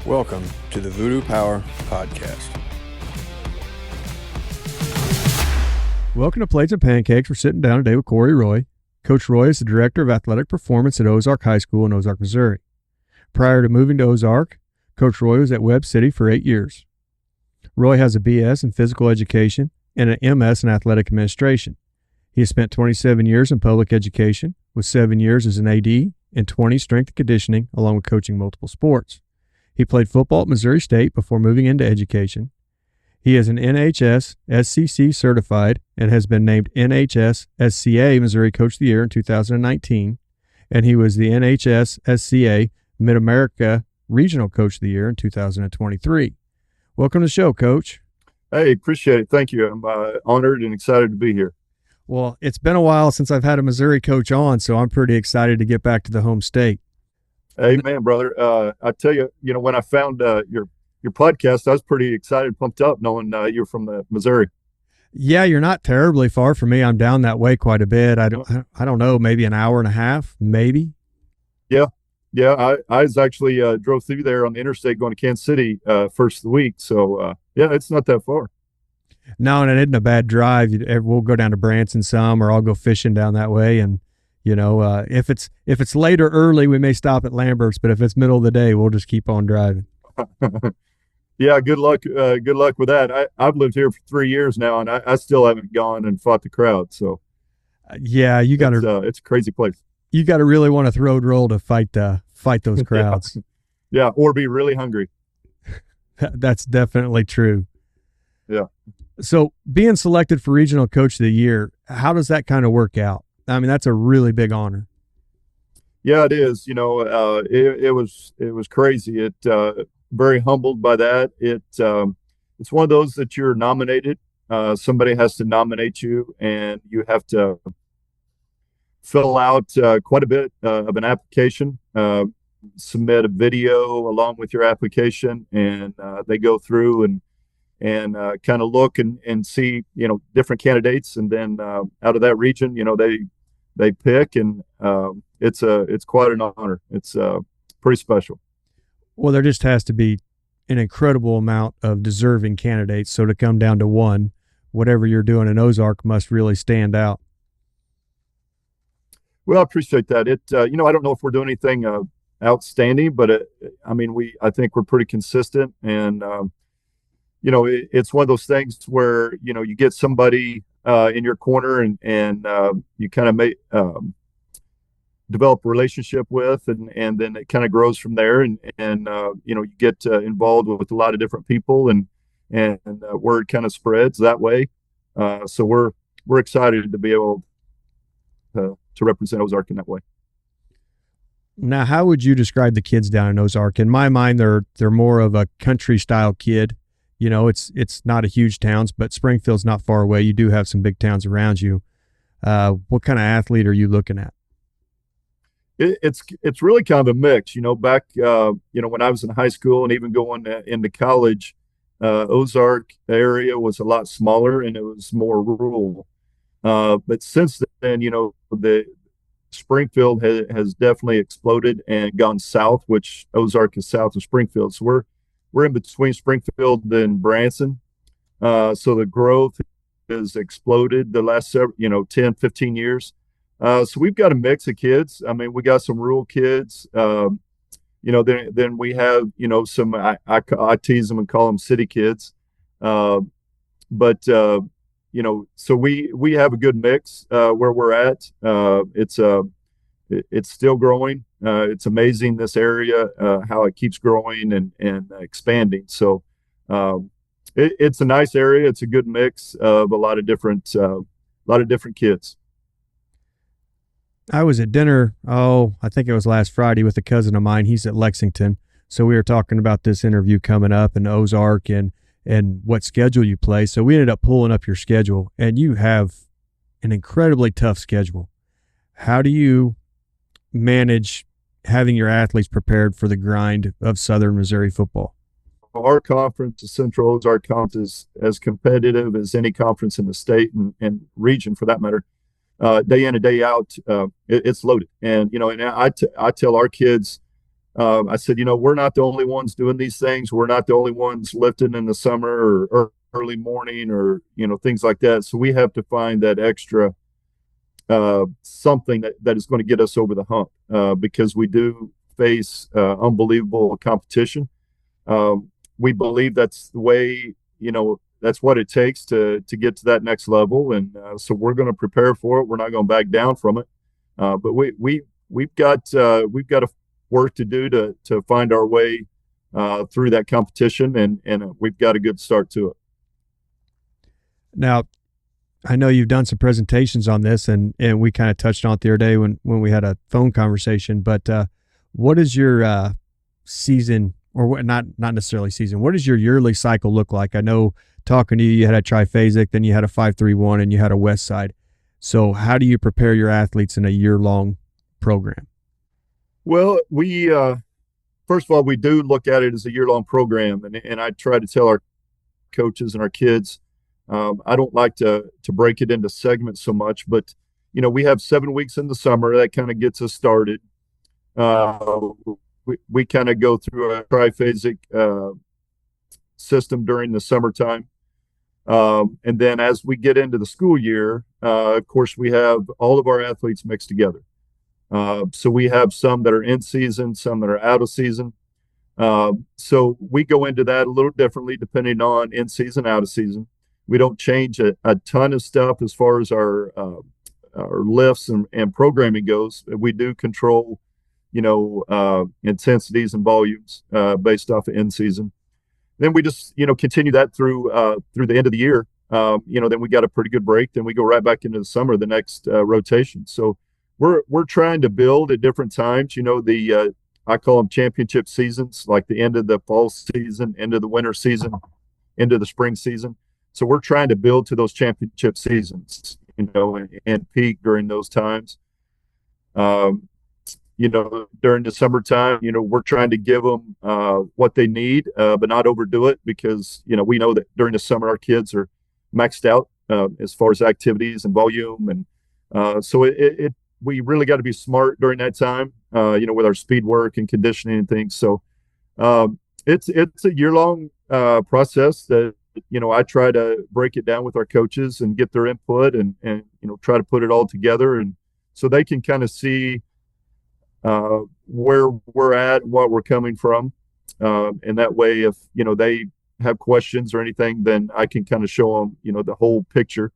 Welcome to the Voodoo Power Podcast. Welcome to Plates and Pancakes. We're sitting down today with Corey Roy. Coach Roy is the Director of Athletic Performance at Ozark High School in Ozark, Missouri. Prior to moving to Ozark, Coach Roy was at Webb City for 8 years. Roy has a BS in Physical Education and an MS in Athletic Administration. He has spent 27 years in public education, with 7 years as an AD and 20 strength and conditioning, along with coaching multiple sports. He played football at Missouri State before moving into education. He is an NHSSCC Certified and has been named NHSSCA Missouri Coach of the Year in 2019, and he was the NHSSCA Mid-America Regional Coach of the Year in 2023. Welcome to the show, Coach. Hey, appreciate it. Thank you. I'm honored and excited to be here. Well, it's been a while since I've had a Missouri coach on, so I'm pretty excited to get back to the home state. Amen, brother. I tell you, when I found your podcast, I was pretty excited, pumped up, knowing you're from the Missouri. Yeah, you're not terribly far from me. I'm down that way quite a bit. I don't know, maybe an hour and a half, maybe. Yeah. I was actually drove through there on the interstate going to Kansas City first of the week. So yeah, it's not that far. No, and it isn't a bad drive. We'll go down to Branson some, or I'll go fishing down that way. And if it's late or early, we may stop at Lambert's. But if it's middle of the day, we'll just keep on driving. Yeah, good luck. Good luck with that. I've lived here for 3 years now, and I still haven't gone and fought the crowd. So yeah, you got to. It's a crazy place. You got to really want to throw roll to fight those crowds. Yeah, or be really hungry. That's definitely true. Yeah. So being selected for Regional Coach of the Year, how does that kind of work out? I mean, that's a really big honor. Yeah, it is. It was crazy. It very humbled by that. It's one of those that you're nominated. Somebody has to nominate you, and you have to fill out quite a bit of an application, submit a video along with your application, and they go through and kind of look and see, different candidates. And then out of that region, they pick, and it's quite an honor. It's pretty special. Well, there just has to be an incredible amount of deserving candidates. So to come down to one, whatever you're doing in Ozark must really stand out. Well, I appreciate that. I don't know if we're doing anything outstanding, but I think we're pretty consistent. And it's one of those things where you get somebody in your corner, and you kind of make develop a relationship with, and then it kind of grows from there. And you get involved with a lot of different people, and word kind of spreads that way. So we're excited to be able to represent Ozark in that way. Now, how would you describe the kids down in Ozark? In my mind, they're more of a country style kid. It's not a huge town, but Springfield's not far away. You do have some big towns around you. What kind of athlete are you looking at? It's really kind of a mix. Back when I was in high school and even going into college, Ozark area was a lot smaller and it was more rural. But since then, the Springfield has definitely exploded and gone south, which Ozark is south of Springfield. So we're in between Springfield and Branson. So the growth has exploded the last 10, 15 years. So we've got a mix of kids. I mean, we got some rural kids. Then we have, some, I tease them and call them city kids. So we have a good mix where we're at. It's still growing. It's amazing, this area, how it keeps growing and expanding. So it's a nice area. It's a good mix of a lot of different kids. I was at dinner, I think it was last Friday, with a cousin of mine. He's at Lexington. So we were talking about this interview coming up in Ozark and what schedule you play. So we ended up pulling up your schedule, and you have an incredibly tough schedule. How do you manage having your athletes prepared for the grind of Southern Missouri football? Our conference, the Central Ozark Conference, is as competitive as any conference in the state and region, for that matter. Day in and day out, it's loaded. And I tell our kids, I said, we're not the only ones doing these things. We're not the only ones lifting in the summer or early morning or, things like that. So we have to find that extra something that is going to get us over the hump because we do face unbelievable competition. We believe that's the way, that's what it takes to get to that next level. And so we're going to prepare for it. We're not going to back down from it. But we've got to work to do to find our way through that competition, and we've got a good start to it. Now, I know you've done some presentations on this, and we kind of touched on it the other day when we had a phone conversation. But what is your season, or what? Not necessarily season. What does your yearly cycle look like? I know talking to you, you had a triphasic, then you had a 5-3-1, and you had a West Side. So how do you prepare your athletes in a year-long program? Well, we first of all, we do look at it as a year-long program, and I try to tell our coaches and our kids. I don't like to break it into segments so much, but we have 7 weeks in the summer that kind of gets us started. We kind of go through a triphasic system during the summertime, and then as we get into the school year, of course, we have all of our athletes mixed together. So we have some that are in season, some that are out of season. So we go into that a little differently depending on in season, out of season. We don't change a ton of stuff as far as our lifts and programming goes. We do control, intensities and volumes based off of in season. Then we just, continue that through the end of the year. Then we got a pretty good break. Then we go right back into the summer, the next rotation. So we're trying to build at different times. I call them championship seasons, like the end of the fall season, end of the winter season, end of the spring season. So we're trying to build to those championship seasons, and peak during those times. During the summertime, we're trying to give them what they need, but not overdo it because, we know that during the summer our kids are maxed out as far as activities and volume. And so we really got to be smart during that time, with our speed work and conditioning and things. So it's a year-long process that, I try to break it down with our coaches and get their input and try to put it all together. And so they can kind of see where we're at and what we're coming from. And that way, if, they have questions or anything, then I can kind of show them, the whole picture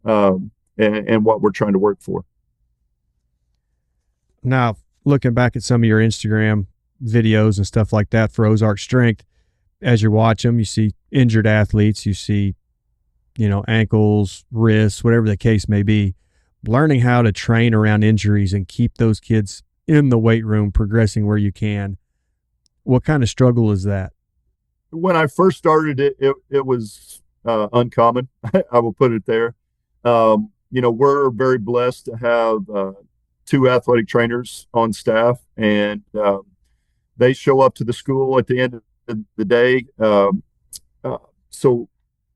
and what we're trying to work for. Now, looking back at some of your Instagram videos and stuff like that for Ozark Strength, as you watch them, you see injured athletes, you see, ankles, wrists, whatever the case may be. Learning how to train around injuries and keep those kids in the weight room progressing where you can. What kind of struggle is that? When I first started it was uncommon. I will put it there. We're very blessed to have 2 athletic trainers on staff, and they show up to the school at the end of the day. So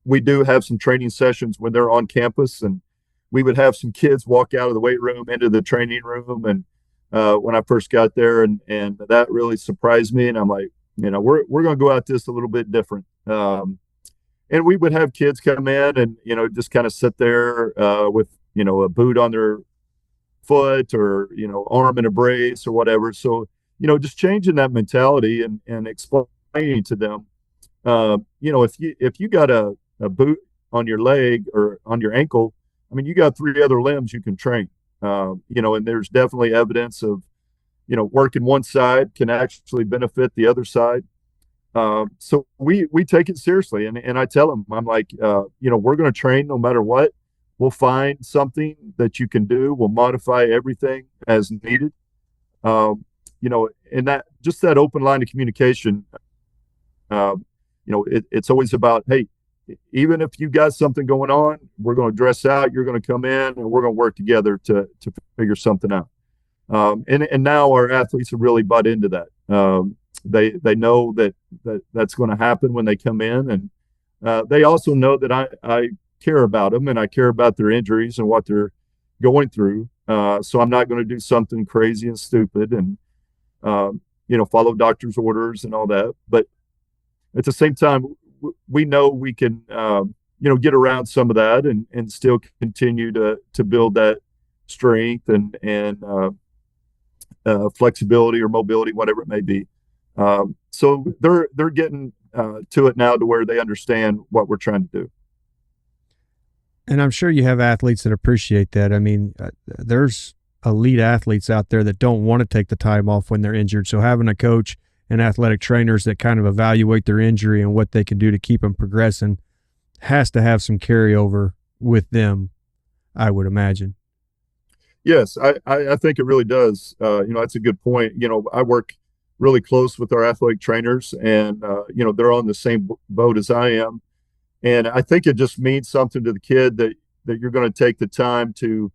we do have some training sessions when they're on campus, and we would have some kids walk out of the weight room into the training room. And when I first got there, and that really surprised me. And I'm like, we're going to go at this a little bit different. And we would have kids come in and, just kind of sit there with, a boot on their foot or, arm in a brace or whatever. So, just changing that mentality and explaining to them, if you got a boot on your leg or on your ankle, I mean, you got 3 other limbs you can train. And there's definitely evidence of, working one side can actually benefit the other side. So we take it seriously. And I tell them, I'm like, we're going to train no matter what. We'll find something that you can do. We'll modify everything as needed. And that just that open line of communication, it's always about, hey, even if you got something going on, we're going to dress out, you're going to come in, and we're going to work together to figure something out. And now our athletes have really bought into that. They know that's going to happen when they come in, and they also know that I care about them and I care about their injuries and what they're going through. So I'm not going to do something crazy and stupid. And follow doctor's orders and all that. But at the same time, we know we can, get around some of that and still continue to build that strength and flexibility or mobility, whatever it may be. So they're getting to it now to where they understand what we're trying to do. And I'm sure you have athletes that appreciate that. I mean, there's elite athletes out there that don't want to take the time off when they're injured. So having a coach and athletic trainers that kind of evaluate their injury and what they can do to keep them progressing has to have some carryover with them, I would imagine. Yes, I think it really does. That's a good point. I work really close with our athletic trainers, and they're on the same boat as I am. And I think it just means something to the kid that you're going to take the time to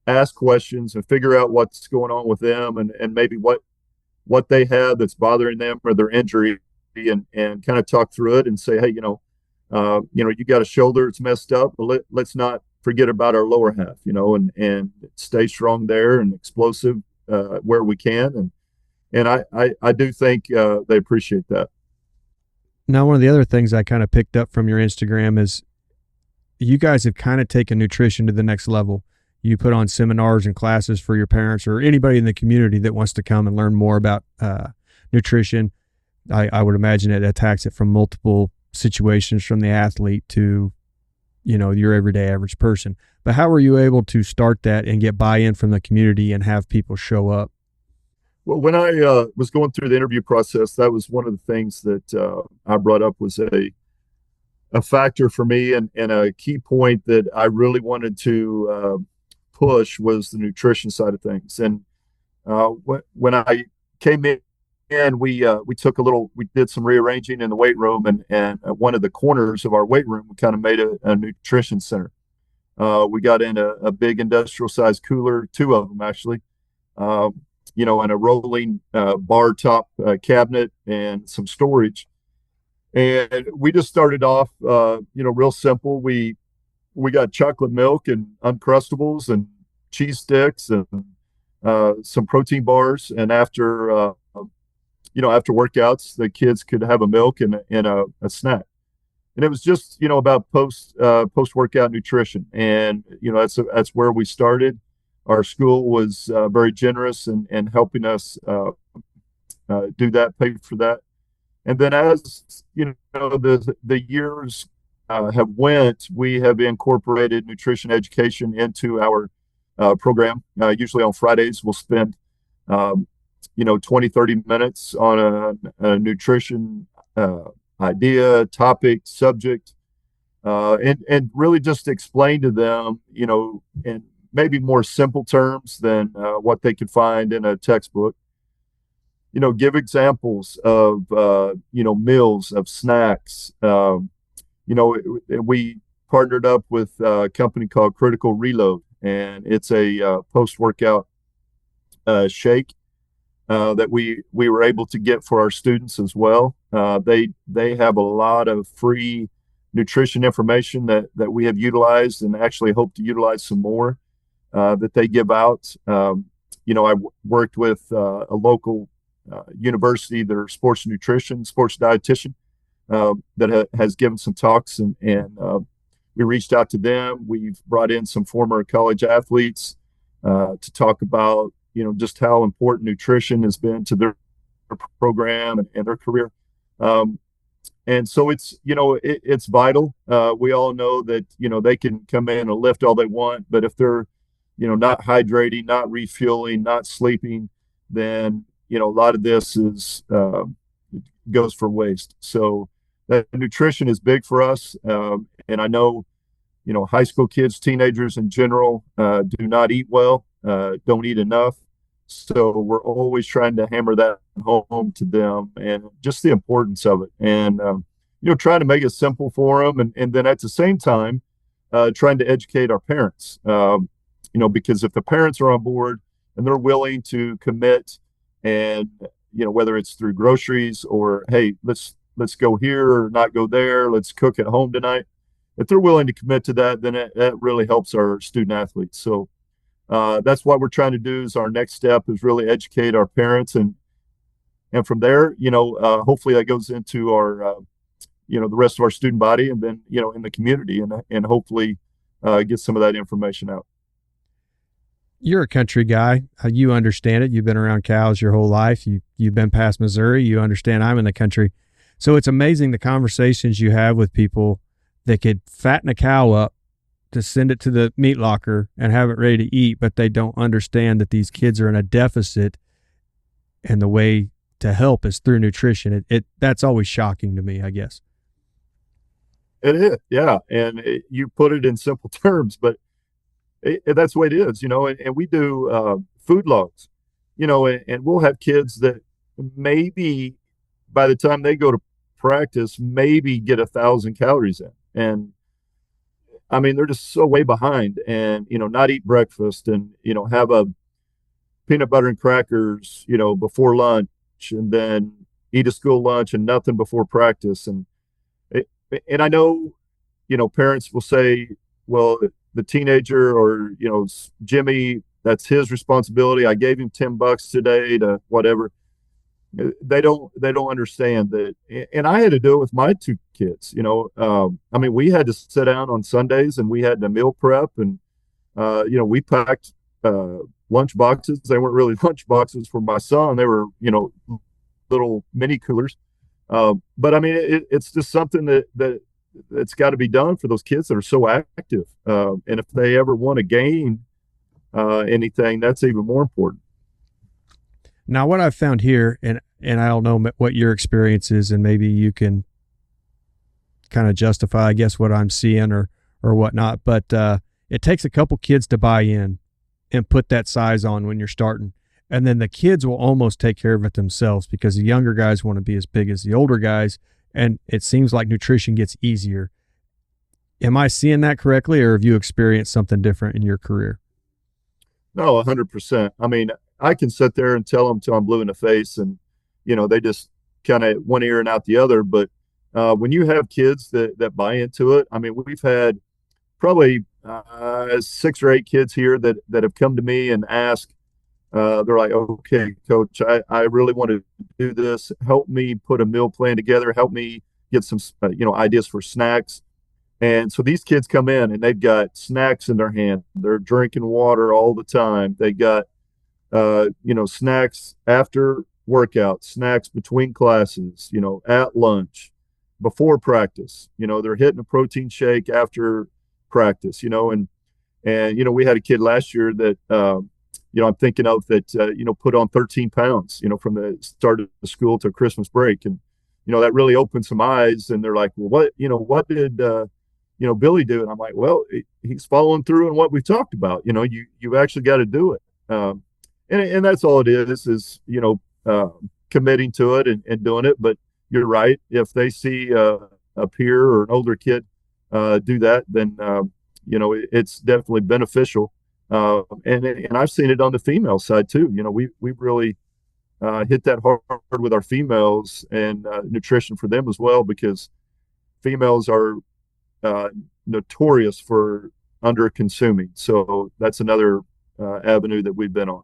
ask questions and figure out what's going on with them and maybe what they have that's bothering them or their injury, and kind of talk through it and say, hey, you got a shoulder that's messed up, but let's not forget about our lower half, and stay strong there and explosive where we can. And I do think they appreciate that. Now, one of the other things I kind of picked up from your Instagram is you guys have kind of taken nutrition to the next level. You put on seminars and classes for your parents or anybody in the community that wants to come and learn more about nutrition. I would imagine it attacks it from multiple situations, from the athlete to, your everyday average person. But how were you able to start that and get buy-in from the community and have people show up? Well, when I was going through the interview process, that was one of the things that I brought up was a factor for me, and a key point that I really wanted to push was the nutrition side of things. And when I came in, we did some rearranging in the weight room, and one of the corners of our weight room, we kind of made a nutrition center. We got in a big industrial sized cooler, two of them actually. And a rolling bar top cabinet and some storage. And we just started off, real simple. We got chocolate milk and Uncrustables and cheese sticks and some protein bars. And after workouts, the kids could have a milk and a snack. And it was just, about post workout nutrition. And, that's where we started. Our school was very generous in helping us do that, pay for that. And then as, the years have went, we have incorporated nutrition education into our program. Usually on Fridays, we'll spend, 20, 30 minutes on a nutrition idea, topic, subject, and really just explain to them, in maybe more simple terms than what they could find in a textbook. Give examples of, meals, of snacks. We partnered up with a company called Critical Reload, and it's a post-workout shake that we were able to get for our students as well. They have a lot of free nutrition information that we have utilized and actually hope to utilize some more that they give out. I worked with a local university, their sports dietitian that has given some talks, and we reached out to them. We've brought in some former college athletes to talk about, just how important nutrition has been to their program and their career. And so it's, it's vital. We all know that, they can come in and lift all they want, but if they're, not hydrating, not refueling, not sleeping, then, a lot of this goes for waste. So that nutrition is big for us. And I know, high school kids, teenagers in general, do not eat well, don't eat enough. So we're always trying to hammer that home to them and just the importance of it. And, trying to make it simple for them. And then at the same time, trying to educate our parents, because if the parents are on board and they're willing to commit, and, whether it's through groceries or, hey, let's go here or not go there, let's cook at home tonight. If they're willing to commit to that, then that really helps our student athletes. So that's what we're trying to do. Is our next step is really educate our parents, and And from there, hopefully that goes into our, the rest of our student body, and then, in the community, and hopefully get some of that information out. You're a country guy. You understand it. You've been around cows your whole life. You've been past Missouri. You understand I'm in the country. So it's amazing the conversations you have with people that could fatten a cow up to send it to the meat locker and have it ready to eat, but they don't understand that these kids are in a deficit, and the way to help is through nutrition. That's always shocking to me, I guess. It is, yeah. And you put it in simple terms, but that's the way it is, and we do food logs, and we'll have kids that maybe by the time they go to practice, maybe get 1,000 calories in. And I mean, they're just so way behind, and, not eat breakfast, and, have a peanut butter and crackers, before lunch, and then eat a school lunch and nothing before practice. And I know, parents will say, well, the teenager, or, Jimmy, that's his responsibility. I gave him $10 today to whatever. They don't understand that. And I had to do it with my two kids. I mean, we had to sit down on Sundays, and we had to meal prep, and we packed lunch boxes. They weren't really lunch boxes for my son. They were, little mini coolers. But I mean, it's just something that's got to be done for those kids that are so active. And if they ever want to gain anything, that's even more important. Now, what I've found here, and I don't know what your experience is, and maybe you can kind of justify, I guess, what I'm seeing or whatnot, but it takes a couple kids to buy in and put that size on when you're starting. And then the kids will almost take care of it themselves, because the younger guys want to be as big as the older guys, and it seems like nutrition gets easier. Am I seeing that correctly, or have you experienced something different in your career? No, 100%. I mean, I can sit there and tell them till I'm blue in the face, and, they just kind of one ear and out the other. But when you have kids that buy into it, I mean, we've had probably 6 or 8 kids here that have come to me and ask, they're like, okay, coach, I really want to do this. Help me put a meal plan together. Help me get some, ideas for snacks. And so these kids come in, and they've got snacks in their hand. They're drinking water all the time. They got, snacks after workout, snacks between classes, at lunch, before practice. They're hitting a protein shake after practice, and we had a kid last year that, I'm thinking of that, put on 13 pounds, from the start of the school to Christmas break. And, that really opened some eyes, and they're like, well, what did, Billy do? And I'm like, well, he's following through on what we talked about. You've actually got to do it. And that's all it is, committing to it and doing it. But you're right. If they see a peer or an older kid do that, then, it's definitely beneficial. And I've seen it on the female side too. We've really hit that hard with our females, and nutrition for them as well, because females are notorious for under consuming. So that's another avenue that we've been on.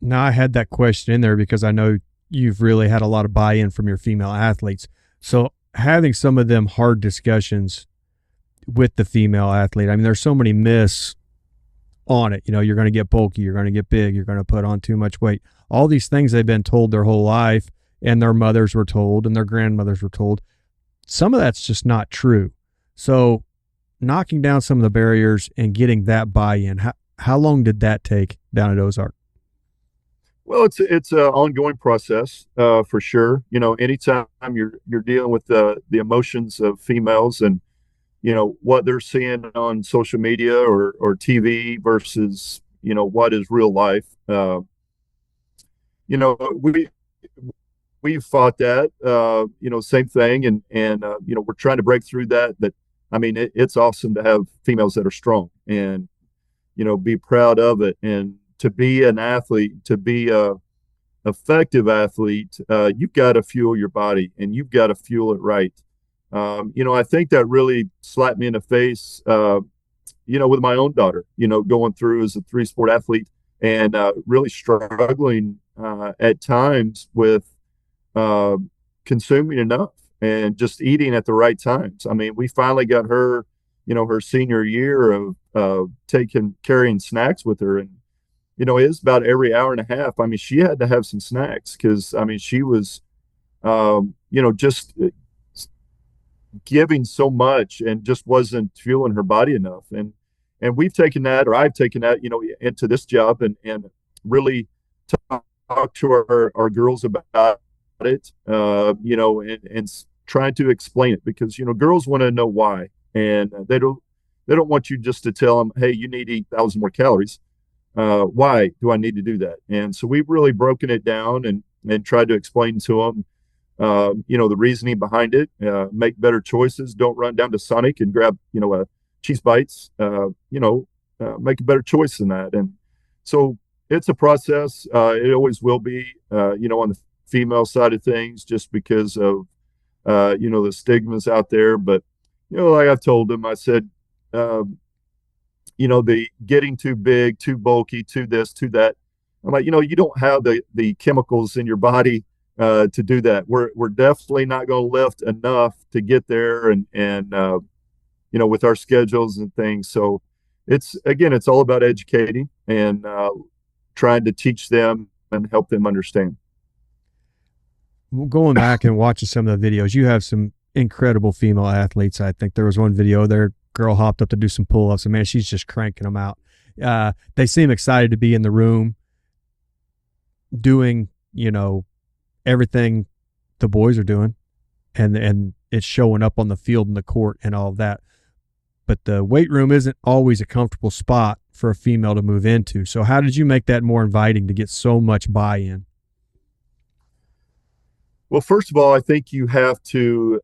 Now, I had that question in there because I know you've really had a lot of buy-in from your female athletes. So having some of them hard discussions with the female athlete, I mean, there's so many myths on it. You're going to get bulky, you're going to get big, you're going to put on too much weight. All these things they've been told their whole life, and their mothers were told, and their grandmothers were told. Some of that's just not true. So knocking down some of the barriers and getting that buy-in, how long did that take down at Ozark? Well, it's an ongoing process, for sure. Anytime you're dealing with the emotions of females, and what they're seeing on social media or TV versus what is real life. We've fought that. Same thing, and we're trying to break through that. But I mean, it's awesome to have females that are strong, and be proud of it. And to be an athlete, to be a effective athlete, you've got to fuel your body, and you've got to fuel it right. I think that really slapped me in the face, with my own daughter, going through as a 3-sport athlete, and really struggling at times with consuming enough and just eating at the right times. I mean, we finally got her, her senior year of carrying snacks with her. And, it was about every hour and a half. I mean, she had to have some snacks because, I mean, she was, just giving so much and just wasn't fueling her body enough. And we've taken that, or I've taken that, into this job and really talk to our girls about it, and trying to explain it because, girls want to know why, and they don't want you just to tell them, hey, you need to eat 1,000 more calories. Why do I need to do that? And so we've really broken it down and tried to explain to them, the reasoning behind it, make better choices. Don't run down to Sonic and grab, a cheese bites, make a better choice than that. And so it's a process. It always will be, on the female side of things, just because of, the stigmas out there. But, like I've told them, I said, the getting too big, too bulky, too this, too that. I'm like, you don't have the chemicals in your body to do that. We're definitely not going to lift enough to get there, and with our schedules and things. So it's all about educating and trying to teach them and help them understand. Going back and watching some of the videos, you have some incredible female athletes. I think there was one video there, girl hopped up to do some pull-ups, and man, she's just cranking them out. They seem excited to be in the room doing, everything the boys are doing, and it's showing up on the field and the court and all of that. But the weight room isn't always a comfortable spot for a female to move into. So how did you make that more inviting to get so much buy-in? Well, first of all, I think you have to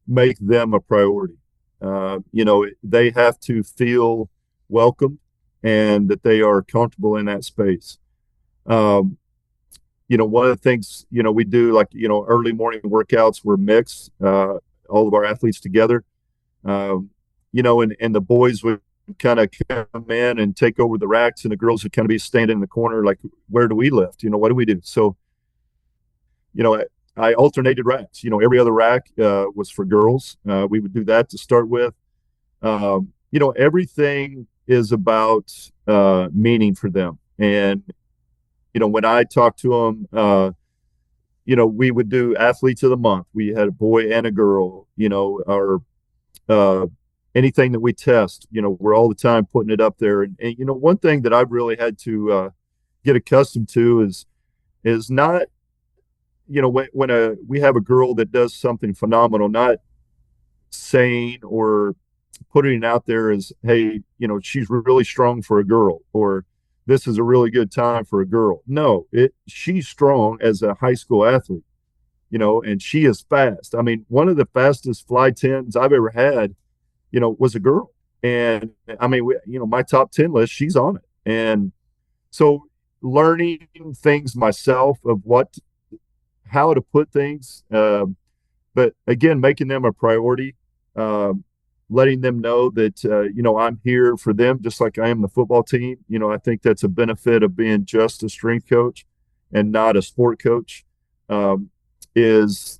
make them a priority. They have to feel welcome and that they are comfortable in that space. One of the things, we do, like, early morning workouts were mixed, all of our athletes together, and the boys would kind of come in and take over the racks, and the girls would kind of be standing in the corner, like, where do we lift? What do we do? So, I alternated racks. Every other rack was for girls. We would do that to start with. Everything is about meaning for them. And, when I talked to them, we would do athletes of the month. We had a boy and a girl, or anything that we test, we're all the time putting it up there. And one thing that I've really had to get accustomed to is not, when we have a girl that does something phenomenal, not saying or putting it out there as, hey, she's really strong for a girl, or this is a really good time for a girl. No, she's strong as a high school athlete, and she is fast. I mean, one of the fastest fly 10s I've ever had, was a girl. And I mean, my top 10 list, she's on it. And so learning things myself of how to put things, but again, making them a priority, letting them know that, I'm here for them just like I am the football team. I think that's a benefit of being just a strength coach and not a sport coach, is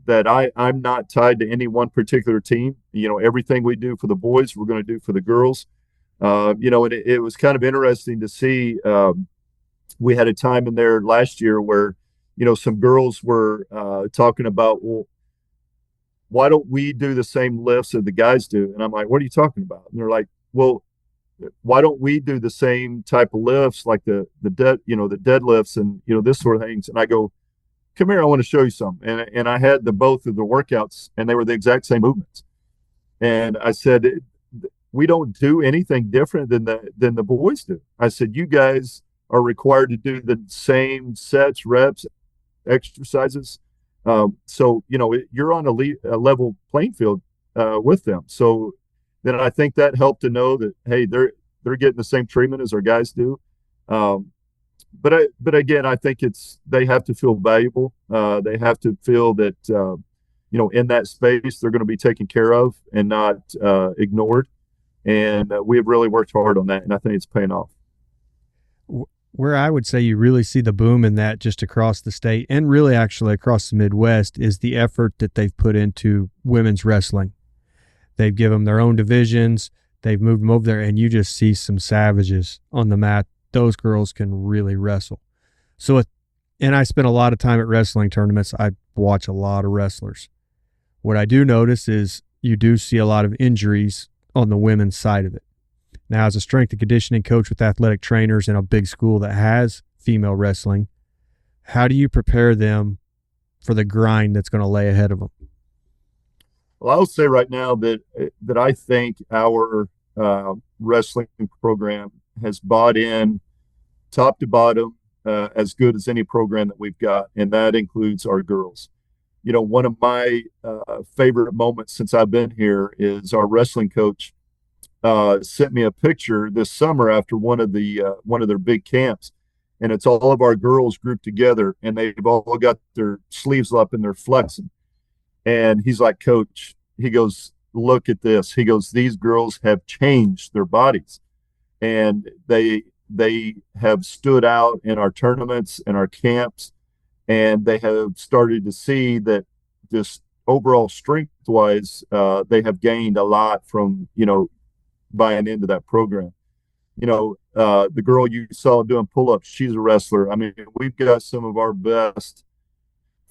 that I'm not tied to any one particular team. Everything we do for the boys, we're going to do for the girls. And it was kind of interesting to see, we had a time in there last year where, some girls were talking about, well, why don't we do the same lifts that the guys do? And I'm like, what are you talking about? And they're like, well, why don't we do the same type of lifts, like the deadlifts and, this sort of things? And I go, come here, I want to show you something. And I had both of the workouts, and they were the exact same movements. And I said, we don't do anything different than the boys do. I said, you guys are required to do the same sets, reps, exercises. So, you're on a level playing field with them. So then I think that helped to know that, hey, they're getting the same treatment as our guys do. But again, I think they have to feel valuable. They have to feel that, in that space, they're going to be taken care of and not ignored. And we have really worked hard on that, and I think it's paying off. Where I would say you really see the boom in that just across the state and really actually across the Midwest is the effort that they've put into women's wrestling. They've given them their own divisions. They've moved them over there, and you just see some savages on the mat. Those girls can really wrestle. And I spend a lot of time at wrestling tournaments. I watch a lot of wrestlers. What I do notice is you do see a lot of injuries on the women's side of it. Now, as a strength and conditioning coach with athletic trainers in a big school that has female wrestling, how do you prepare them for the grind that's going to lay ahead of them? Well, I'll say right now that I think our wrestling program has bought in top to bottom as good as any program that we've got, and that includes our girls. One of my favorite moments since I've been here is our wrestling coach sent me a picture this summer after one of their big camps, and it's all of our girls grouped together, and they've all got their sleeves up and they're flexing. And he's like, Coach, he goes, look at this. He goes, these girls have changed their bodies, and they have stood out in our tournaments and our camps, and they have started to see that just overall strength wise, they have gained a lot from, buying into that program. The girl you saw doing pull-ups, she's a wrestler. I mean, we've got some of our best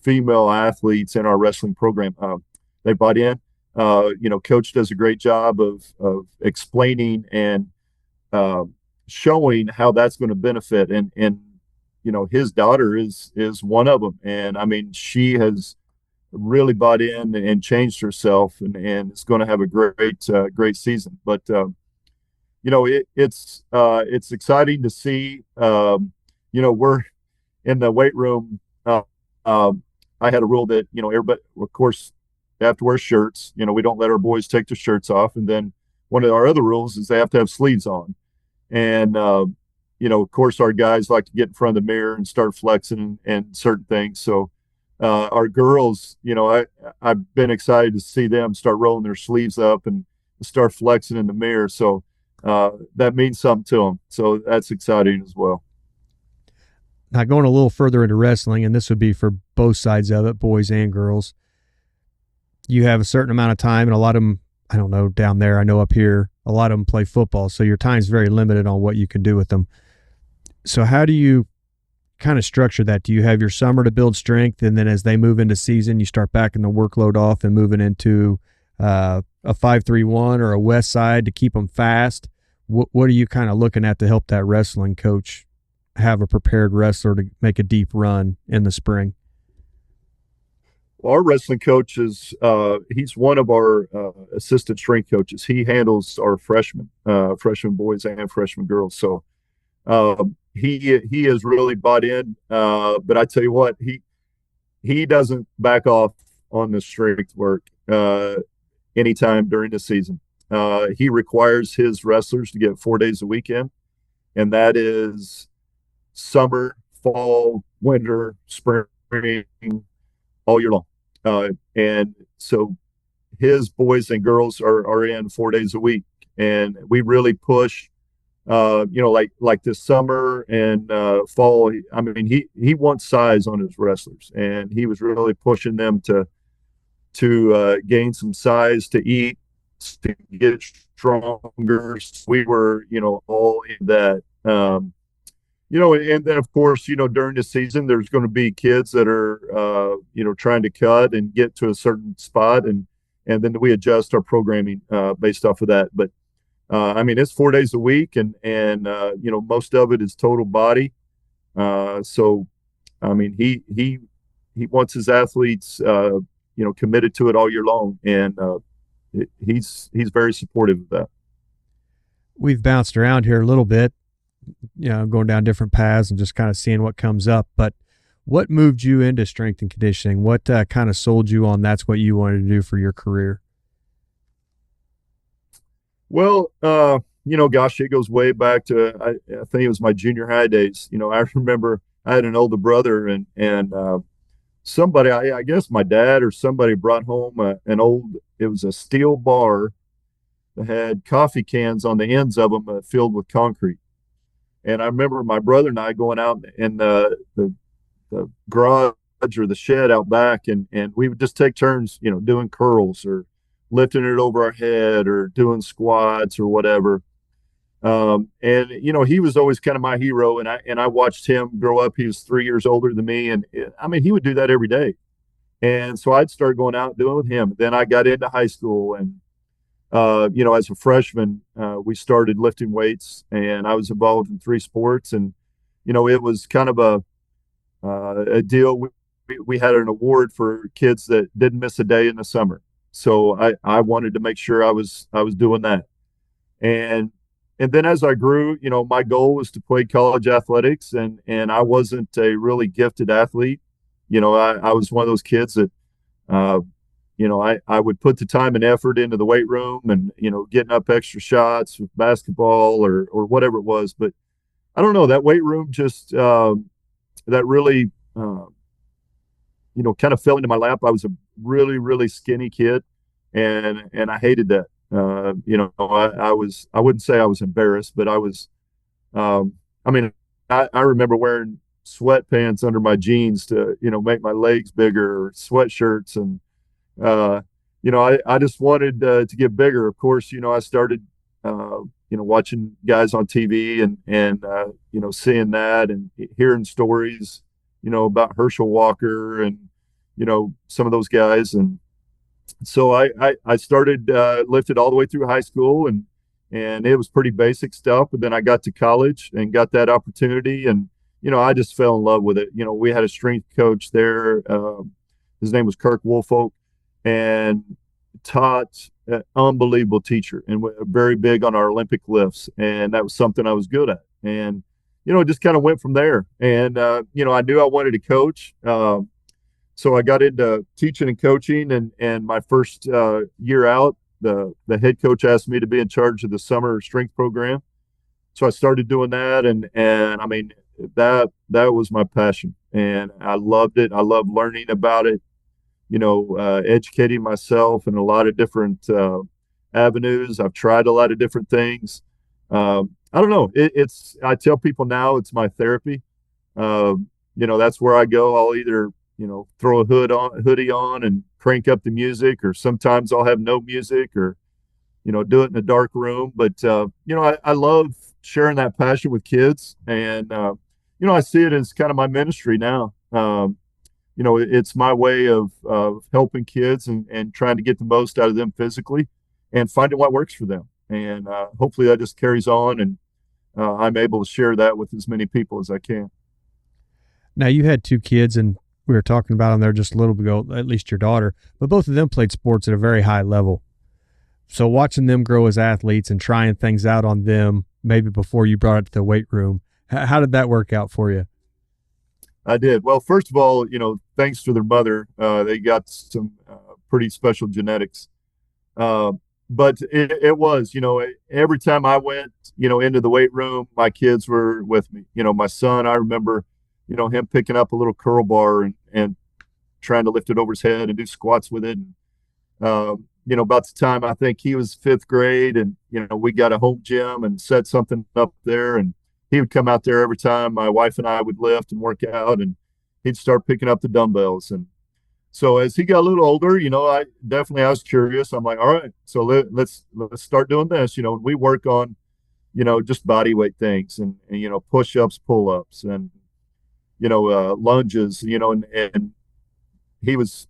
female athletes in our wrestling program. They bought in. Coach does a great job of explaining and showing how that's going to benefit. And his daughter is one of them. And I mean, she has really bought in and changed herself, and it's going to have a great season. But it's exciting to see. We're in the weight room. I had a rule that everybody, of course, they have to wear shirts. We don't let our boys take their shirts off. And then one of our other rules is they have to have sleeves on. And of course, our guys like to get in front of the mirror and start flexing and certain things. So our girls, I've been excited to see them start rolling their sleeves up and start flexing in the mirror. So that means something to them. So that's exciting as well. Now, going a little further into wrestling, and this would be for both sides of it, boys and girls, you have a certain amount of time, and a lot of them, I don't know, down there, I know up here, a lot of them play football, so your time's very limited on what you can do with them. So how do you kind of structure that? Do you have your summer to build strength, and then as they move into season, you start backing the workload off and moving into a 5-3-1 or a west side to keep them fast? What are you kind of looking at to help that wrestling coach have a prepared wrestler to make a deep run in the spring? Well, our wrestling coach is he's one of our assistant strength coaches. He handles our freshman boys and freshman girls. So he has really bought in. But I tell you what, he doesn't back off on the strength work anytime during the season. He requires his wrestlers to get 4 days a weekend, and that is summer, fall, winter, spring, all year long. And so his boys and girls are in 4 days a week, and we really push, like this summer and fall. I mean, he wants size on his wrestlers, and he was really pushing them to gain some size, to eat, to get stronger. We were, all in that. And then of course, during the season, there's going to be kids that are, trying to cut and get to a certain spot, and then we adjust our programming based off of that. But I mean, it's 4 days a week, and most of it is total body. So, I mean, he wants his athletes, committed to it all year long, and he's very supportive of that. We've bounced around here a little bit, going down different paths and just kind of seeing what comes up. But what moved you into strength and conditioning? What kind of sold you on that's what you wanted to do for your career? Well, gosh, it goes way back to, I think it was my junior high days. I remember I had an older brother, and somebody, I guess my dad or somebody brought home it was a steel bar that had coffee cans on the ends of them filled with concrete. And I remember my brother and I going out in the garage or the shed out back, and we would just take turns, doing curls or lifting it over our head or doing squats or whatever. And he was always kind of my hero, and I watched him grow up. He was 3 years older than me, and I mean, he would do that every day. And so I'd start going out and doing it with him. Then I got into high school, and as a freshman, we started lifting weights, and I was involved in 3 sports. And it was kind of a deal. We had an award for kids that didn't miss a day in the summer, so I wanted to make sure I was doing that. And then as I grew, my goal was to play college athletics, and I wasn't a really gifted athlete. I was one of those kids that, I would put the time and effort into the weight room and, getting up extra shots with basketball or whatever it was. But I don't know, that weight room just, that really, kind of fell into my lap. I was a really, really skinny kid, and I hated that. I wouldn't say I was embarrassed, but I was, I mean, I remember wearing sweatpants under my jeans to, make my legs bigger, or sweatshirts. And, I just wanted to get bigger. Of course, I started, watching guys on TV and seeing that and hearing stories, about Herschel Walker and, some of those guys. And so I started lifted all the way through high school, and it was pretty basic stuff. But then I got to college and got that opportunity, and I just fell in love with it. We had a strength coach there. His name was Kirk Woolfolk, and taught an unbelievable teacher, and very big on our Olympic lifts, and that was something I was good at. And it just kind of went from there. And I knew I wanted to coach. So I got into teaching and coaching, and my first year out, the head coach asked me to be in charge of the summer strength program. So I started doing that, and I mean, that was my passion, and I loved it. I loved learning about it, educating myself in a lot of different avenues. I've tried a lot of different things. I don't know. I tell people now it's my therapy. That's where I go. I'll either throw a hoodie on and crank up the music, or sometimes I'll have no music, or, do it in a dark room. But, I love sharing that passion with kids, and, I see it as kind of my ministry now. It's my way of helping kids and trying to get the most out of them physically and finding what works for them. And, hopefully that just carries on, and, I'm able to share that with as many people as I can. Now, you had 2 kids, and we were talking about them there just a little bit ago, at least your daughter, but both of them played sports at a very high level. So watching them grow as athletes and trying things out on them, maybe before you brought it to the weight room, how did that work out for you? I did. Well, first of all, thanks to their mother, they got some pretty special genetics. But it was, every time I went, into the weight room, my kids were with me. My son, I remember, him picking up a little curl bar and trying to lift it over his head and do squats with it. And, about the time I think he was 5th grade, and, we got a home gym and set something up there, and he would come out there every time my wife and I would lift and work out, and he'd start picking up the dumbbells. And so as he got a little older, I was curious. I'm like, all right, so let's start doing this. We work on, just body weight things, and push-ups, pull-ups, and, lunges, and he was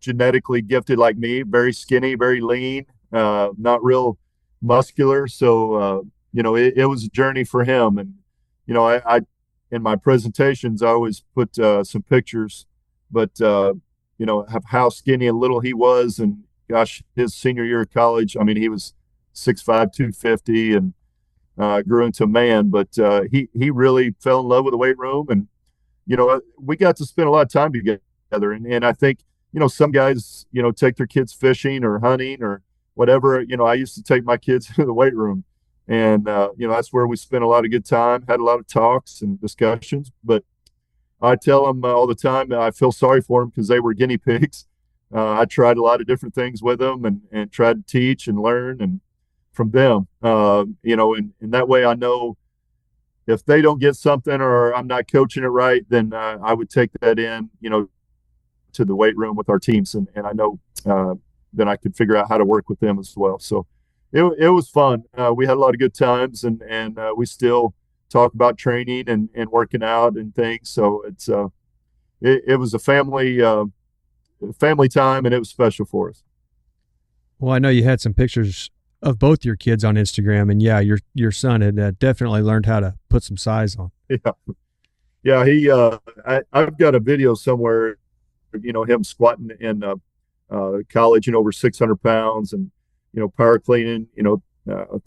genetically gifted like me, very skinny, very lean, not real muscular. So, it was a journey for him. And, I in my presentations, I always put some pictures, but, of how skinny and little he was. And gosh, his senior year of college, I mean, he was 6'5", 250, and grew into a man. But he really fell in love with the weight room. And, we got to spend a lot of time together. And I think, some guys, take their kids fishing or hunting or whatever. I used to take my kids to the weight room. And, that's where we spent a lot of good time, had a lot of talks and discussions. But I tell them all the time, I feel sorry for them because they were guinea pigs. I tried a lot of different things with them, and tried to teach and learn and from them, and that way I know, if they don't get something or I'm not coaching it right, then I would take that in, to the weight room with our teams, and I know then I could figure out how to work with them as well. So it was fun. We had a lot of good times, and we still talk about training and working out and things. So it was a family time, and it was special for us. Well, I know you had some pictures of both your kids on Instagram, and yeah, your son had definitely learned how to put some size on. Yeah. He I've got a video somewhere, him squatting in college, over 600 pounds, and power cleaning,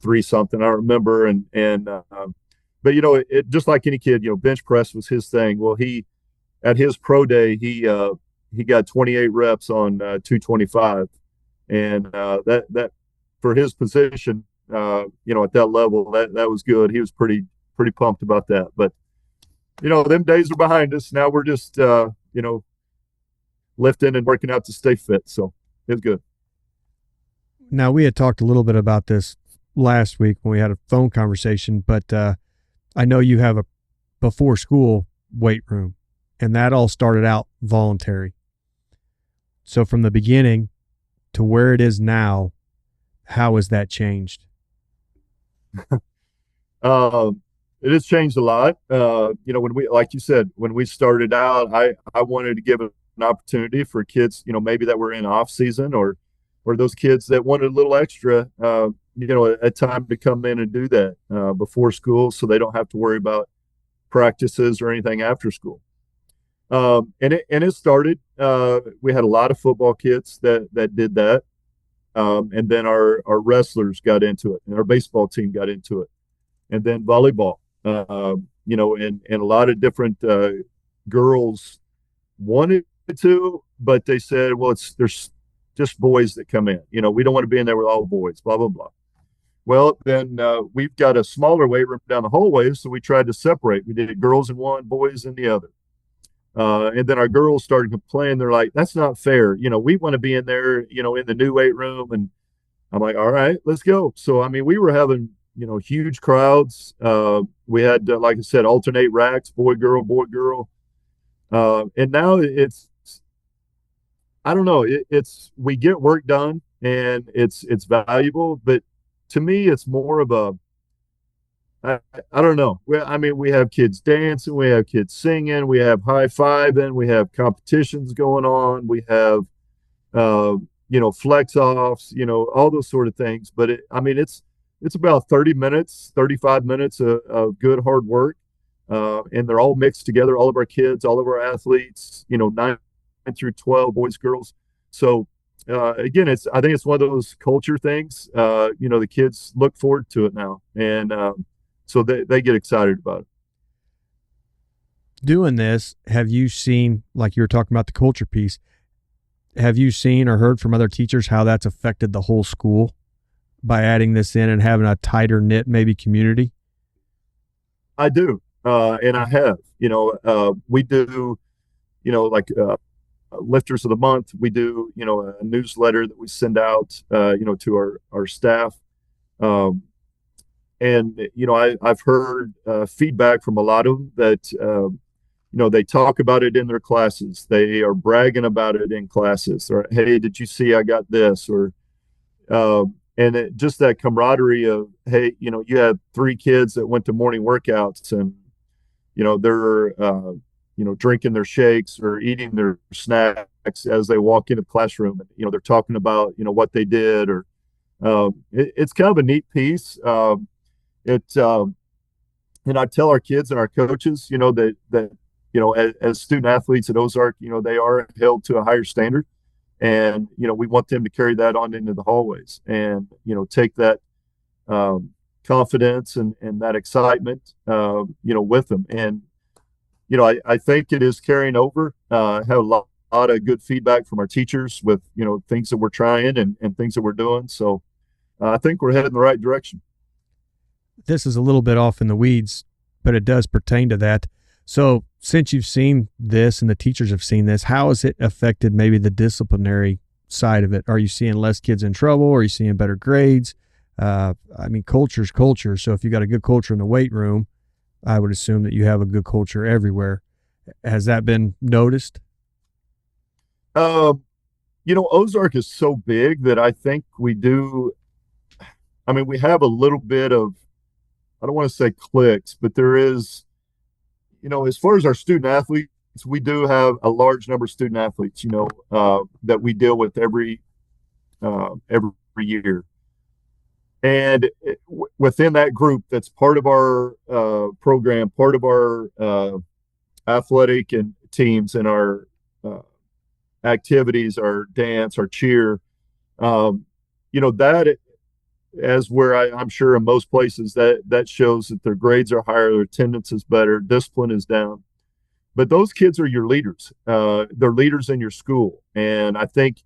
3 something, I don't remember, but it just like any kid, bench press was his thing. Well, he at his pro day he got 28 reps on 225, and that for his position, at that level, that was good. He was pretty pumped about that. But them days are behind us. Now we're just lifting and working out to stay fit. So it's good. Now, we had talked a little bit about this last week when we had a phone conversation, but I know you have a before school weight room, and that all started out voluntary. So from the beginning to where it is now, how has that changed? It has changed a lot. When like you said, when we started out, I wanted to give an opportunity for kids, maybe that were in off season, or those kids that wanted a little extra, a time to come in and do that before school, so they don't have to worry about practices or anything after school. And it started. We had a lot of football kids that did that, and then our wrestlers got into it, and our baseball team got into it, and then volleyball. And a lot of different girls wanted to, but they said, well, there's just boys that come in. We don't want to be in there with all boys, blah, blah, blah. Well, then we've got a smaller weight room down the hallway, so we tried to separate. We did girls in one, boys in the other. And then our girls started complaining. They're like, that's not fair. We want to be in there, in the new weight room. And I'm like, all right, let's go. So, we were having, huge crowds. We had, like I said, alternate racks, boy, girl. And now I don't know, we get work done, and it's valuable, but to me, it's more of I don't know. We have kids dancing, we have kids singing, we have high-fiving, we have competitions going on, we have, flex offs, all those sort of things. But it's about 30 minutes, 35 minutes of good hard work. And they're all mixed together, all of our kids, all of our athletes, 9 through 12, boys, girls. So, again, I think it's one of those culture things. The kids look forward to it now. And, so they get excited about it. Doing this, have you seen, like you were talking about the culture piece, have you seen or heard from other teachers how that's affected the whole school by adding this in and having a tighter knit, maybe, community? I do. And I have, we do, like lifters of the month. We do, a newsletter that we send out, to our staff. And, I've heard feedback from a lot of them that, they talk about it in their classes. They are bragging about it in classes. Or, hey, did you see I got this? Or, and just that camaraderie of, hey, you have 3 kids that went to morning workouts, and, they're, drinking their shakes or eating their snacks as they walk into the classroom. And, they're talking about, what they did, or it's kind of a neat piece. And I tell our kids and our coaches, that as student athletes at Ozark, they are held to a higher standard, and we want them to carry that on into the hallways, and take that confidence and that excitement, with them. And I think it is carrying over. I have a lot of good feedback from our teachers with things that we're trying and things that we're doing. So I think we're headed in the right direction. This is a little bit off in the weeds, but it does pertain to that. So since you've seen this and the teachers have seen this, how has it affected maybe the disciplinary side of it? Are you seeing less kids in trouble? Are you seeing better grades? Culture's culture. So if you got a good culture in the weight room, I would assume that you have a good culture everywhere. Has that been noticed? Um, Ozark is so big that I think we do. I mean, we have a little bit of, I don't want to say cliques, but there is, as far as our student athletes, we do have a large number of student athletes, that we deal with every year. And within that group, that's part of our program, part of our athletic and teams and our activities, our dance, our cheer. That as where I'm sure in most places that shows that their grades are higher, their attendance is better, discipline is down. But those kids are your leaders. They're leaders in your school, and I think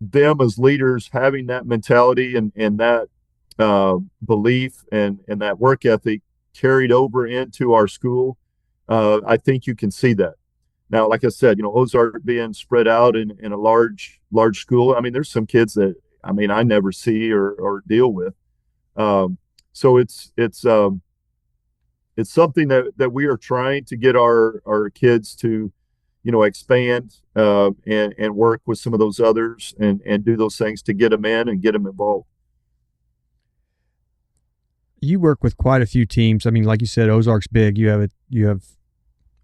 them as leaders having that mentality and that belief and that work ethic carried over into our school. I think you can see that. Now, like I said, Ozark being spread out in a large school. I mean, there's some kids that I never see or deal with. So it's something that we are trying to get our kids to, expand and work with some of those others and do those things to get them in and get them involved. You work with quite a few teams. I mean, like you said, Ozark's big. You have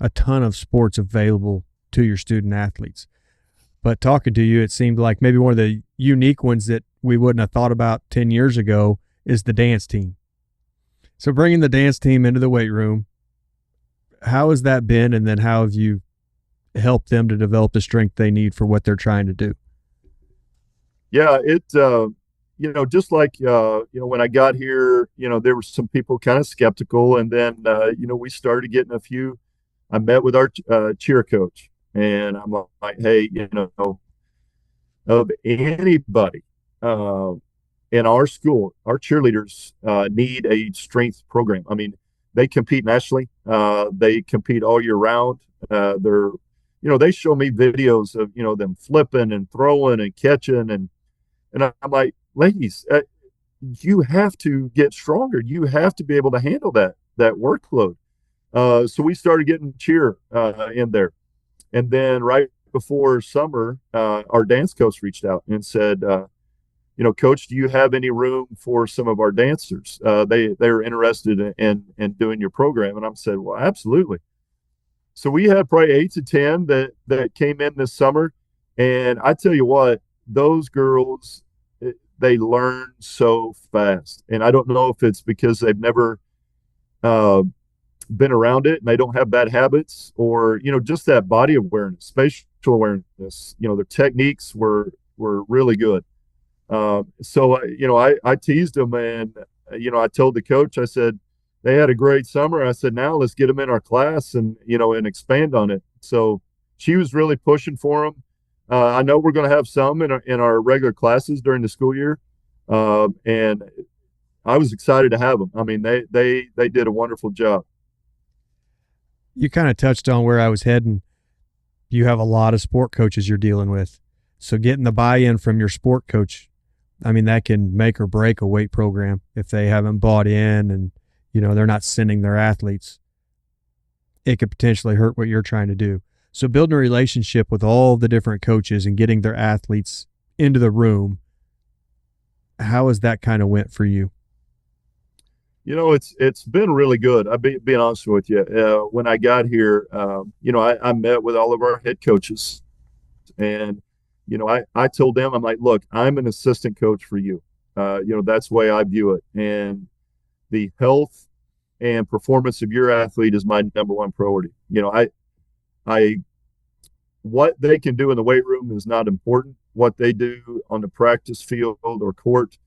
a ton of sports available to your student athletes. But talking to you, it seemed like maybe one of the unique ones that we wouldn't have thought about 10 years ago is the dance team. So bringing the dance team into the weight room, how has that been? And then how have you helped them to develop the strength they need for what they're trying to do? Yeah, just like, when I got here, there were some people kind of skeptical. And then, we started getting a few. I met with our cheer coach, and I'm like, hey, of anybody in our school, our cheerleaders need a strength program. I mean, they compete nationally. They compete all year round. They show me videos of, them flipping and throwing and catching. And I'm like, ladies, you have to get stronger. You have to be able to handle that workload. So we started getting cheer in there. And then right before summer, our dance coach reached out and said, Coach, do you have any room for some of our dancers? They are interested in doing your program. And I said, well, absolutely. So we had probably 8 to 10 that came in this summer. And I tell you what, those girls, they learn so fast. And I don't know if it's because they've never been around it and they don't have bad habits, or just that body awareness, spatial awareness. Their techniques were really good. So I teased them, and I told the coach, I said, they had a great summer. I said, now let's get them in our class and and expand on it. So she was really pushing for them. I know we're going to have some in our regular classes during the school year, and I was excited to have them. I mean, they did a wonderful job. You kind of touched on where I was heading. You have a lot of sport coaches you're dealing with. So getting the buy-in from your sport coach, I mean, that can make or break a weight program if they haven't bought in and, they're not sending their athletes. It could potentially hurt what you're trying to do. So building a relationship with all the different coaches and getting their athletes into the room, how has that kind of went for you? It's been really good. I'll being honest with you. When I got here, I met with all of our head coaches, and I told them, I'm like, look, I'm an assistant coach for you. That's the way I view it, and the health and performance of your athlete is my number one priority. What they can do in the weight room is not important. What they do on the practice field or court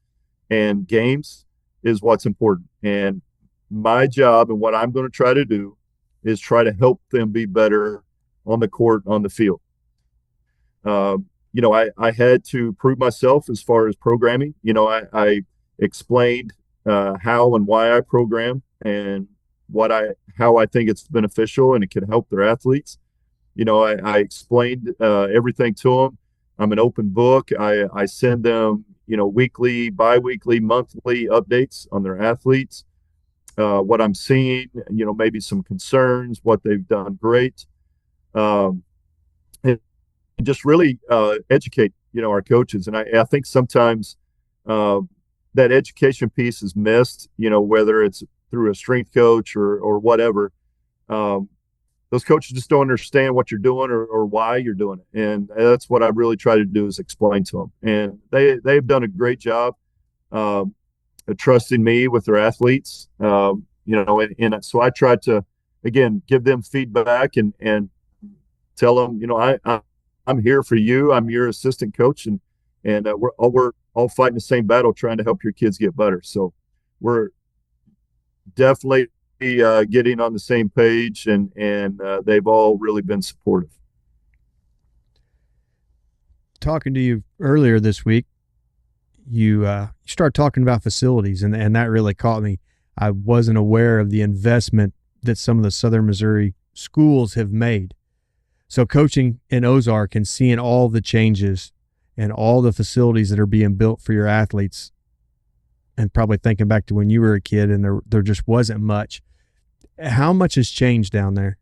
and games is what's important. And my job and what I'm going to try to do is try to help them be better on the court, on the field. I had to prove myself as far as programming. I explained how and why I program and how I think it's beneficial and it can help their athletes. I explained everything to them. I'm an open book. I send them, weekly, bi-weekly, monthly updates on their athletes. what I'm seeing, maybe some concerns, what they've done great, um, and just really educate, our coaches. And I think sometimes uh, that education piece is missed, whether it's through a strength coach or whatever. Um, those coaches just don't understand what you're doing or why you're doing it. And that's what I really try to do is explain to them. And they've done a great job um, trusting me with their athletes. And so I try to, again, give them feedback and tell them, I'm here for you. I'm your assistant coach, and we're all fighting the same battle, trying to help your kids get better. So we're definitely getting on the same page, and they've all really been supportive. Talking to you earlier this week, you started talking about facilities, and that really caught me. I wasn't aware of the investment that some of the Southern Missouri schools have made. So coaching in Ozark and seeing all the changes and all the facilities that are being built for your athletes, and probably thinking back to when you were a kid and there just wasn't much. How much has changed down there?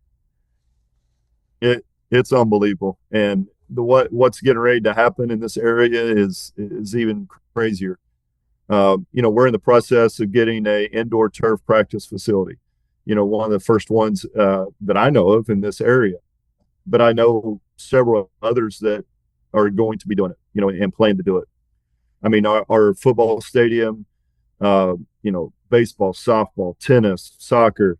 It's unbelievable, and what's getting ready to happen in this area is even crazier. We're in the process of getting a indoor turf practice facility. One of the first ones that I know of in this area, but I know several others that are going to be doing it, and plan to do it. I mean, our football stadium, baseball, softball, tennis, soccer,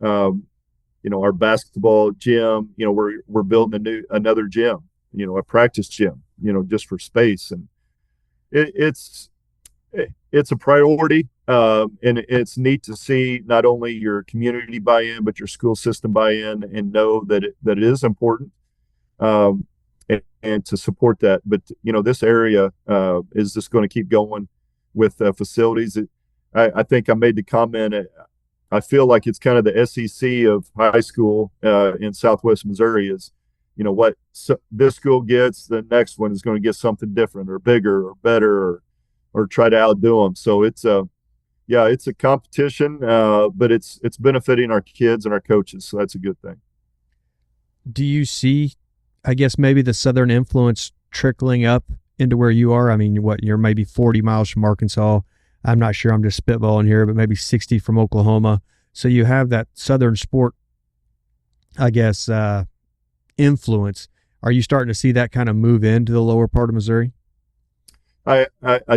our basketball gym, we're building another gym, a practice gym, just for space. And it's a priority. And it's neat to see not only your community buy in, but your school system buy in and know that it is important. And to support that. But, this area is just going to keep going with facilities. I think I made the comment, I feel like it's kind of the SEC of high school in Southwest Missouri is, what this school gets, the next one is going to get something different or bigger or better or try to outdo them. So it's a competition, but it's benefiting our kids and our coaches. So that's a good thing. Do you see, I guess, maybe the Southern influence trickling up into where you are? I mean, you're maybe 40 miles from Arkansas. I'm not sure, I'm just spitballing here, but maybe 60 from Oklahoma. So you have that Southern sport, I guess, influence. Are you starting to see that kind of move into the lower part of Missouri? I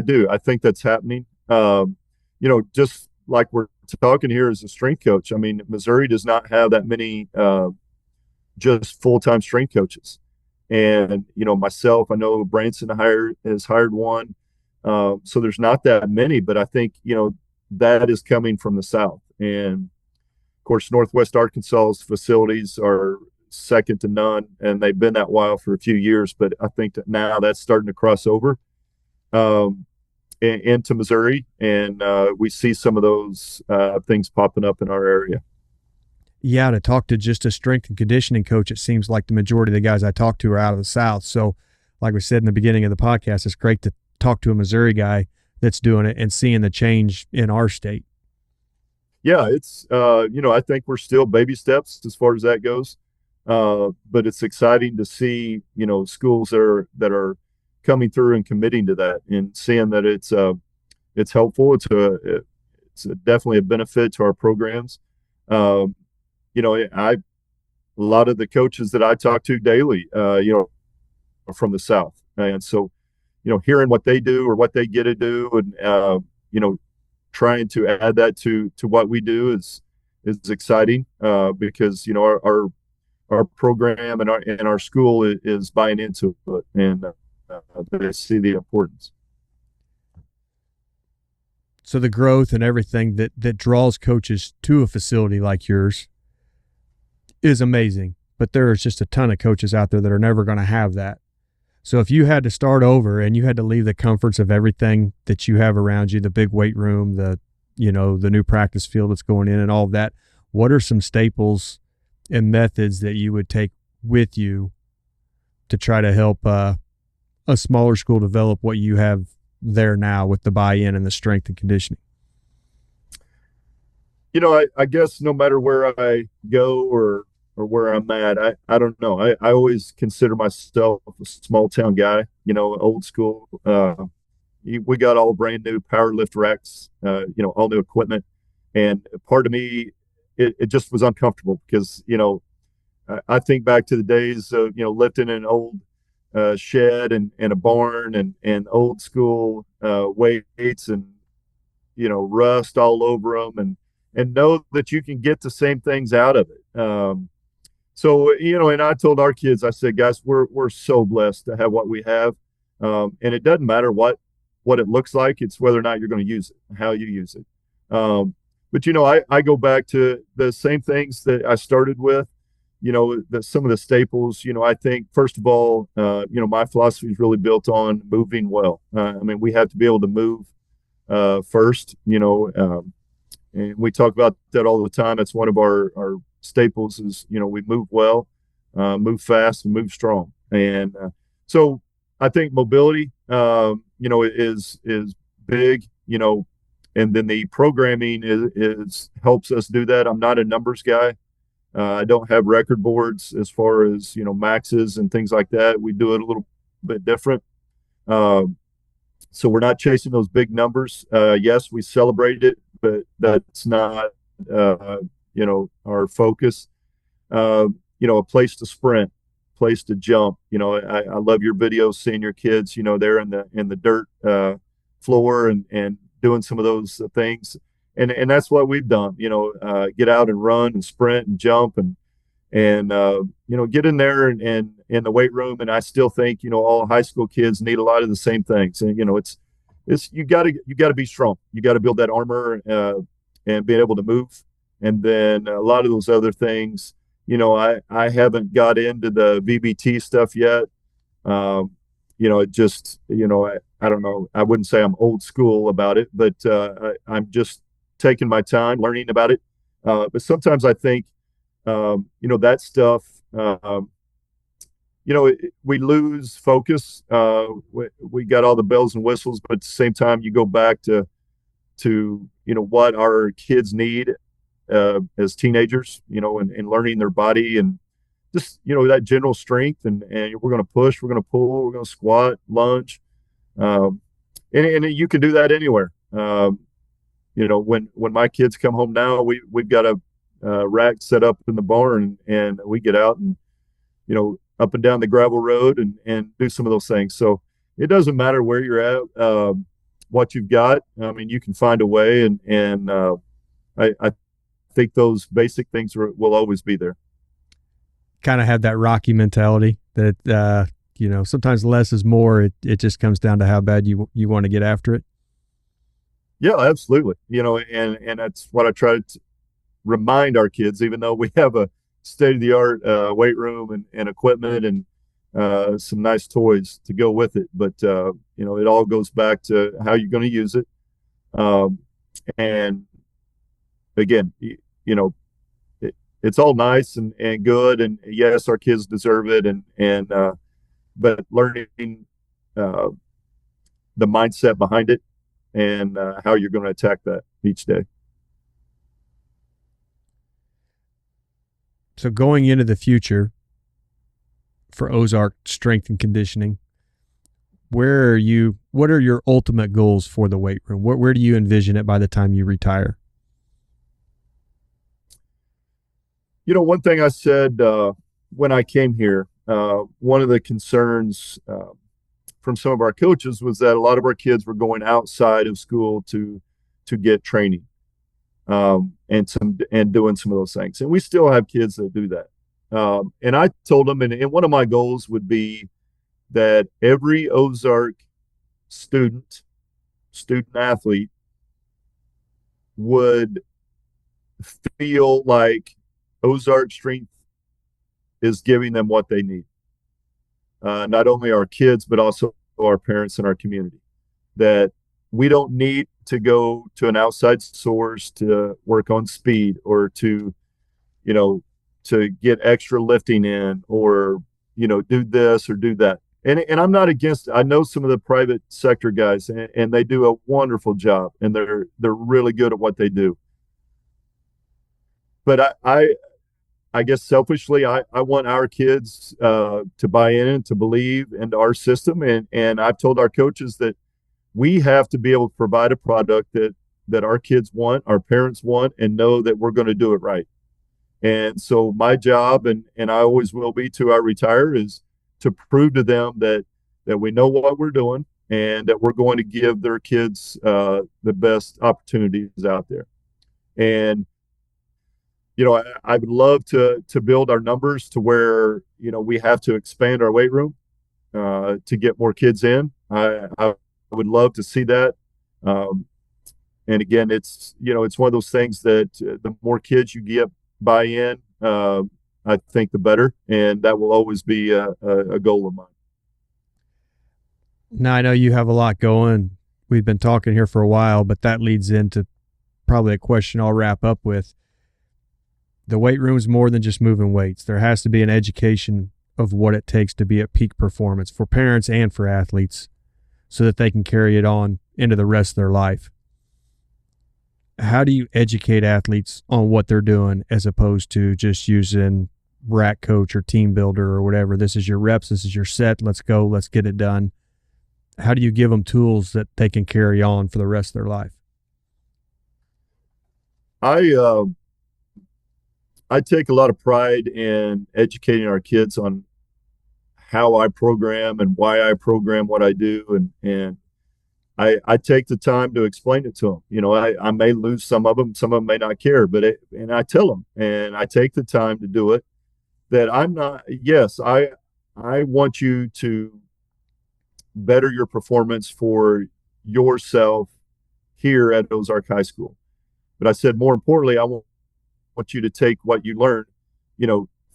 do. I think that's happening. Just like we're talking here as a strength coach, I mean, Missouri does not have that many just full-time strength coaches. And, myself, I know Branson has hired one. So there's not that many, but I think, that is coming from the South. And of course, Northwest Arkansas's facilities are second to none, and they've been that while for a few years, but I think that now that's starting to cross over into Missouri. And we see some of those things popping up in our area. Yeah, to talk to just a strength and conditioning coach, it seems like the majority of the guys I talk to are out of the South. So like we said in the beginning of the podcast, it's great to talk to a Missouri guy that's doing it and seeing the change in our state. Yeah, it's, I think we're still baby steps as far as that goes. But it's exciting to see, schools that are coming through and committing to that and seeing that it's helpful. It's definitely a benefit to our programs. A lot of the coaches that I talk to daily, are from the South. And so, hearing what they do or what they get to do and, trying to add that to what we do is exciting, because, our program and our school is buying into it, and they see the importance. So the growth and everything that draws coaches to a facility like yours is amazing, but there's just a ton of coaches out there that are never going to have that. So if you had to start over and you had to leave the comforts of everything that you have around you, the big weight room, the new practice field that's going in and all of that, what are some staples and methods that you would take with you to try to help a smaller school develop what you have there now with the buy-in and the strength and conditioning? I guess no matter where I go or where I'm at, I don't know. I always consider myself a small town guy, old school. We got all brand new power lift racks, all new equipment. And part of me, it just was uncomfortable because, I think back to the days of, lifting an old shed and a barn and old school weights and, rust all over them and know that you can get the same things out of it. So, and I told our kids, I said, guys, we're so blessed to have what we have. And it doesn't matter what it looks like. It's whether or not you're going to use it, how you use it. But, I go back to the same things that I started with, some of the staples, I think, first of all, my philosophy is really built on moving well. We have to be able to move first, and we talk about that all the time. It's one of our staples is, we move well, move fast, and move strong. And so I think mobility, is big, and then the programming is helps us do that. I'm not a numbers guy. I don't have record boards as far as, maxes and things like that. We do it a little bit different. So we're not chasing those big numbers. Yes, we celebrate it, but that's not, our focus. A place to sprint, place to jump. I love your videos, seeing your kids, there in the dirt floor and doing some of those things. And that's what we've done, get out and run and sprint and jump and get in there and in the weight room. And I still think, all high school kids need a lot of the same things. And, it's you gotta be strong. You got to build that armor and be able to move. And then a lot of those other things, I haven't got into the VBT stuff yet. It just, I don't know. I wouldn't say I'm old school about it, but I'm just taking my time learning about it. But sometimes I think, that stuff, we lose focus. We got all the bells and whistles, but at the same time, you go back to what our kids need as teenagers, and learning their body and just, that general strength. And we're going to push, we're going to pull, we're going to squat, lunge. And you can do that anywhere. When my kids come home now, we've got a rack set up in the barn and we get out and, up and down the gravel road and do some of those things. So it doesn't matter where you're at, what you've got. You can find a way and I think those basic things will always be there. Kind of have that Rocky mentality that, sometimes less is more. It just comes down to how bad you want to get after it. Yeah, absolutely. And that's what I try to remind our kids, even though we have a state-of-the-art weight room and equipment and some nice toys to go with it. But, it all goes back to how you're going to use it. And again, it's all nice and good. And yes, our kids deserve it. But learning the mindset behind it and how you're going to attack that each day. So going into the future for Ozark strength and conditioning, what are your ultimate goals for the weight room? Where do you envision it by the time you retire? One thing I said when I came here, one of the concerns from some of our coaches was that a lot of our kids were going outside of school to get training. And doing some of those things. And we still have kids that do that. And I told them, and one of my goals would be that every Ozark student athlete would feel like Ozark strength is giving them what they need. Not only our kids, but also our parents and our community. That we don't need to go to an outside source to work on speed or to get extra lifting in or, do this or do that. And I'm not against it. I know some of the private sector guys and they do a wonderful job and they're really good at what they do. but I guess selfishly, I want our kids to buy in and to believe into our system. And I've told our coaches that we have to be able to provide a product that our kids want, our parents want, and know that we're going to do it right. And so my job, and I always will be till I retire, is to prove to them that we know what we're doing and that we're going to give their kids the best opportunities out there. And I would love to build our numbers to where we have to expand our weight room to get more kids in. I would love to see that. And again, it's one of those things that the more kids you get buy in, I think the better, and that will always be a goal of mine. Now, I know you have a lot going. We've been talking here for a while, but that leads into probably a question I'll wrap up with. The weight room is more than just moving weights. There has to be an education of what it takes to be at peak performance for parents and for athletes so that they can carry it on into the rest of their life. How do you educate athletes on what they're doing as opposed to just using rack coach or team builder or whatever? This is your reps. This is your set. Let's go. Let's get it done. How do you give them tools that they can carry on for the rest of their life? I take a lot of pride in educating our kids on how I program and why I program what I do. And I take the time to explain it to them. I may lose some of them may not care, and I tell them, and I take the time to do it, that I want you to better your performance for yourself here at Ozark High School. But I said, more importantly, I want you to take what you learned,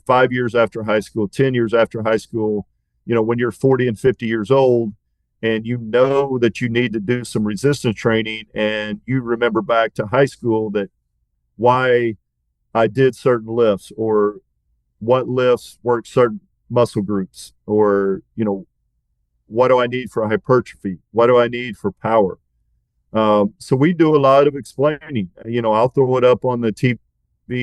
5 years after high school, 10 years after high school, when you're 40 and 50 years old, and that you need to do some resistance training, and you remember back to high school that why I did certain lifts, or what lifts work certain muscle groups, or, what do I need for hypertrophy? What do I need for power? So we do a lot of explaining. I'll throw it up on the TV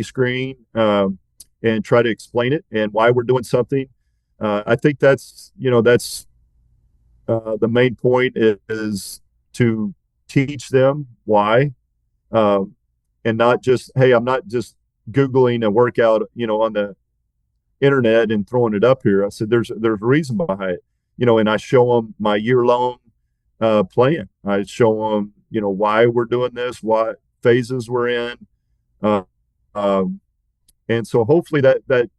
screen and try to explain it and why we're doing something. I think that's the main point is to teach them why, and not just, hey, I'm not just Googling a workout, on the internet and throwing it up here. I said, there's a reason behind it, and I show them my year-long plan. I show them, why we're doing this, what phases we're in. And so hopefully that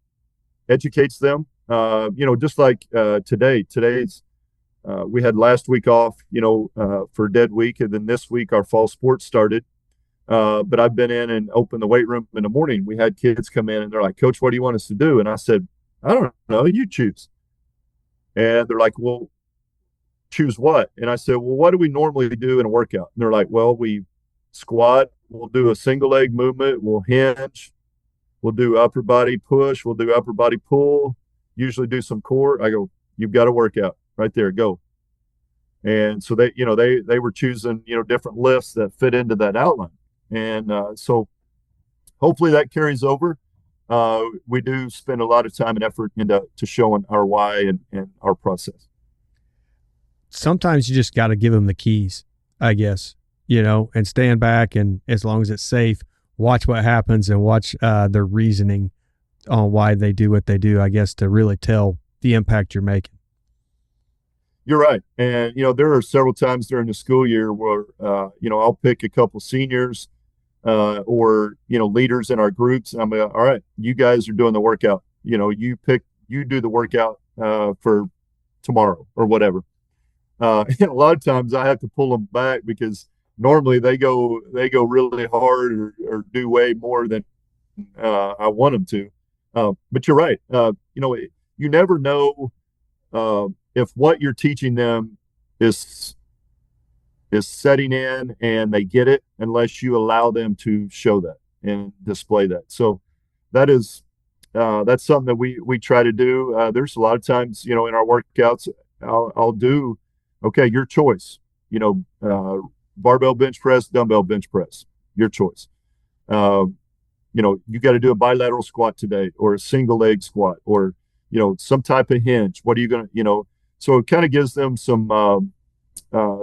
educates them, just like today's, we had last week off, for dead week. And then this week our fall sports started. But I've been in and opened the weight room in the morning. We had kids come in and they're like, Coach, what do you want us to do? And I said, I don't know, you choose. And they're like, well, choose what? And I said, well, what do we normally do in a workout? And they're like, well, we squat, we'll do a single leg movement, we'll hinge, we'll do upper body push, we'll do upper body pull, usually do some core. I go, you've got a workout right there, go. And so they were choosing, different lifts that fit into that outline. And so hopefully that carries over. We do spend a lot of time and effort into showing our why and our process. Sometimes you just got to give them the keys, I guess, and stand back, and as long as it's safe, watch what happens and watch their reasoning on why they do what they do, I guess, to really tell the impact you're making. You're right. And, there are several times during the school year where, I'll pick a couple seniors or, leaders in our groups. And I'm like, all right, you guys are doing the workout. You do the workout for tomorrow or whatever. And a lot of times I have to pull them back because normally they go really hard or do way more than I want them to. But you're right. You never know if what you're teaching them is setting in and they get it unless you allow them to show that and display that. So that's something that we try to do. There's a lot of times, in our workouts, I'll do, okay, your choice, barbell bench press, dumbbell bench press, your choice. you got to do a bilateral squat today, or a single leg squat, or, some type of hinge. What are you going to, so it kind of gives them some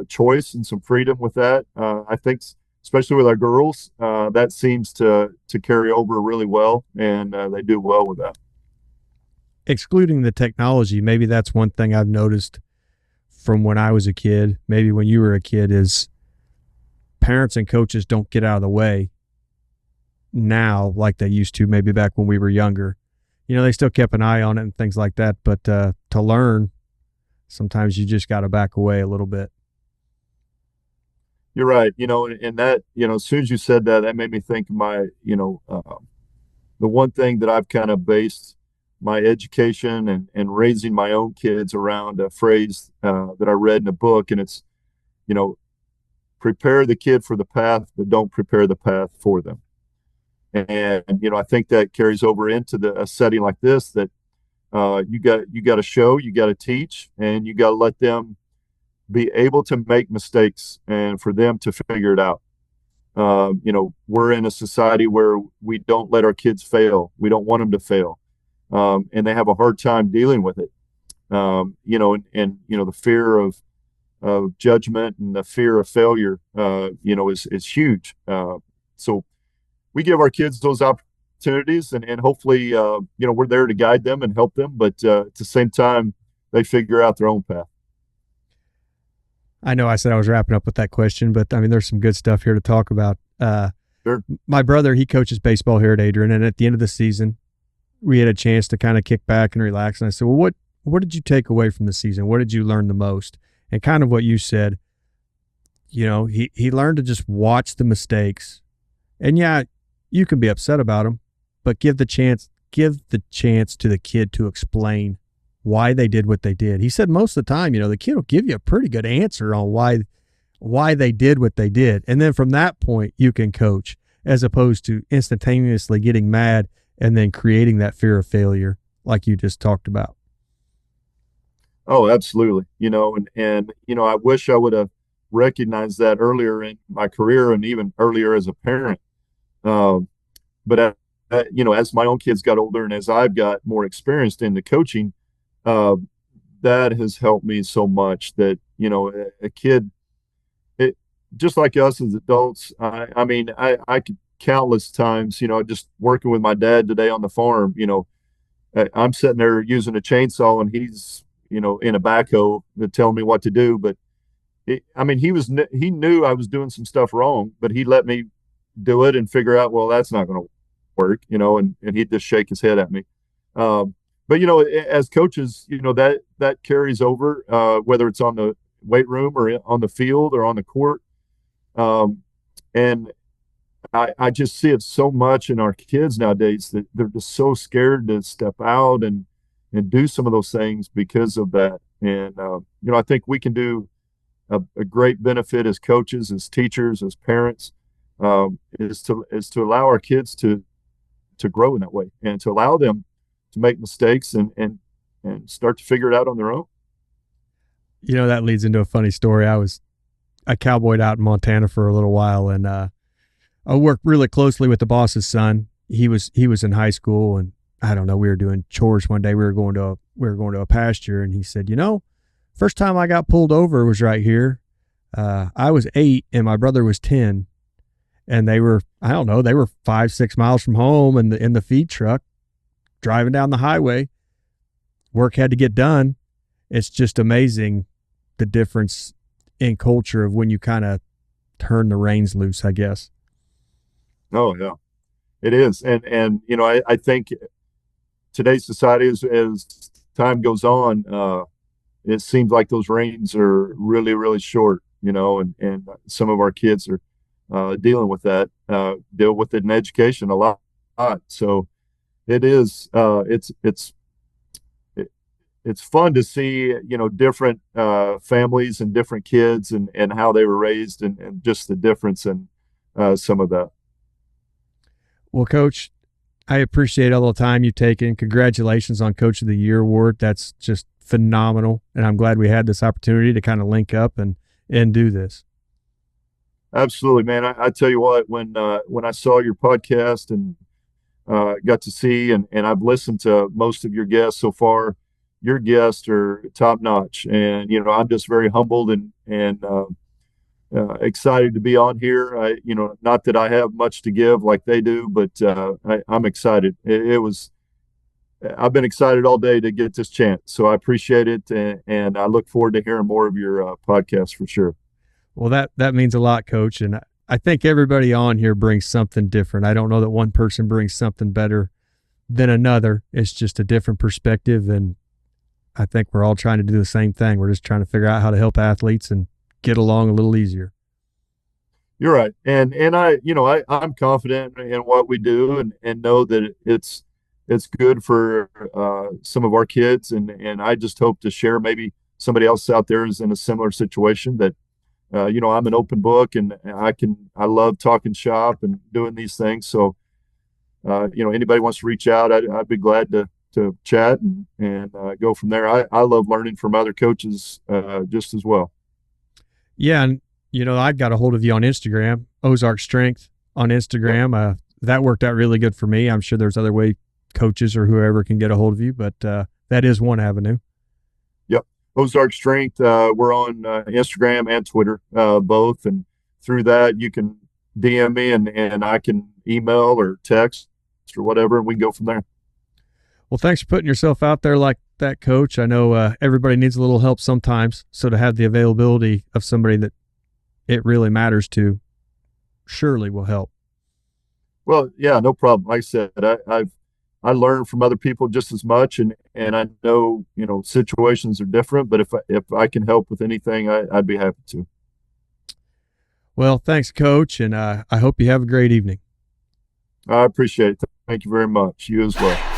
choice and some freedom with that. I think, especially with our girls, that seems to carry over really well, and they do well with that. Excluding the technology, maybe that's one thing I've noticed from when I was a kid, maybe when you were a kid, is parents and coaches don't get out of the way now like they used to maybe back when we were younger. They still kept an eye on it and things like that, but to learn, sometimes you just got to back away a little bit. You're right. And that, as soon as you said that, that made me think of my, the one thing that I've kind of based my education and raising my own kids around a phrase that I read in a book. And it's, prepare the kid for the path, but don't prepare the path for them. And, I think that carries over into a setting like this, that you got to show, you got to teach, and you got to let them be able to make mistakes and for them to figure it out. We're in a society where we don't let our kids fail. We don't want them to fail. And they have a hard time dealing with it. And the fear of judgment and the fear of failure, is huge. So we give our kids those opportunities, and hopefully, we're there to guide them and help them. But at the same time, they figure out their own path. I know I said I was wrapping up with that question, but I mean, there's some good stuff here to talk about. Sure. My brother, he coaches baseball here at Adrian, and at the end of the season, we had a chance to kind of kick back and relax. And I said, well, what did you take away from the season? What did you learn the most? And kind of what you said, he learned to just watch the mistakes. And yeah, you can be upset about them, but give the chance to the kid to explain why they did what they did. He said most of the time, the kid will give you a pretty good answer on why they did what they did. And then from that point, you can coach, as opposed to instantaneously getting mad and then creating that fear of failure like you just talked about. Oh, absolutely. And I wish I would have recognized that earlier in my career and even earlier as a parent. But as my own kids got older and as I've got more experienced in the coaching, that has helped me so much that, a kid, just like us as adults, I could countless times, just working with my dad today on the farm, I'm sitting there using a chainsaw and he's, in a backhoe to tell me what to do. But he knew I was doing some stuff wrong, but he let me do it and figure out, well, that's not going to work, and he'd just shake his head at me. But, as coaches, that carries over, whether it's on the weight room or on the field or on the court. And I just see it so much in our kids nowadays that they're just so scared to step out and do some of those things because of that. And, I think we can do a great benefit as coaches, as teachers, as parents, is to allow our kids to grow in that way and to allow them to make mistakes and start to figure it out on their own. That leads into a funny story. I cowboyed out in Montana for a little while, and I worked really closely with the boss's son. He was in high school, and I don't know, we were doing chores one day. We were going to a pasture, and he said, first time I got pulled over was right here. I was 8 and my brother was 10, and they were 5-6 miles from home in the feed truck driving down the highway. Work had to get done. It's just amazing the difference in culture of when you kind of turn the reins loose, I guess. Oh yeah, it is. And I think today's society, as time goes on, it seems like those reins are really, really short, and some of our kids are dealing with that, deal with it in education a lot. So it is, it's fun to see, different families and different kids and how they were raised and just the difference in some of that. Well, Coach, I appreciate all the time you've taken. Congratulations on Coach of the Year award. That's just phenomenal. And I'm glad we had this opportunity to kind of link up and do this. Absolutely, man. I tell you what, when I saw your podcast and got to see, and I've listened to most of your guests so far. Your guests are top notch, and I'm just very humbled and excited to be on here. Not that I have much to give like they do, but I'm excited. I've been excited all day to get this chance, so I appreciate it, and I look forward to hearing more of your podcast for sure. Well, that means a lot, Coach, and I think everybody on here brings something different. I don't know that one person brings something better than another. It's just a different perspective, and I think we're all trying to do the same thing. We're just trying to figure out how to help athletes and get along a little easier. You're right. And I'm confident in what we do and know that it's good for some of our kids. And I just hope to share, maybe somebody else out there is in a similar situation, that, I'm an open book, and I love talking shop and doing these things. So, anybody wants to reach out, I'd be glad to chat and go from there. I love learning from other coaches just as well. Yeah. And, I got a hold of you on Instagram, Ozark Strength on Instagram. That worked out really good for me. I'm sure there's other way coaches or whoever can get a hold of you, but that is one avenue. Yep. Ozark Strength. We're on Instagram and Twitter, both. And through that, you can DM me and I can email or text or whatever, and we can go from there. Well, thanks for putting yourself out there like that, Coach. I know everybody needs a little help sometimes, so to have the availability of somebody that it really matters to surely will help. Well, yeah, no problem. Like I said, I learn from other people just as much, and I know situations are different, but if I can help with anything, I'd be happy to. Well, thanks, Coach, and I hope you have a great evening. I appreciate it. Thank you very much. You as well.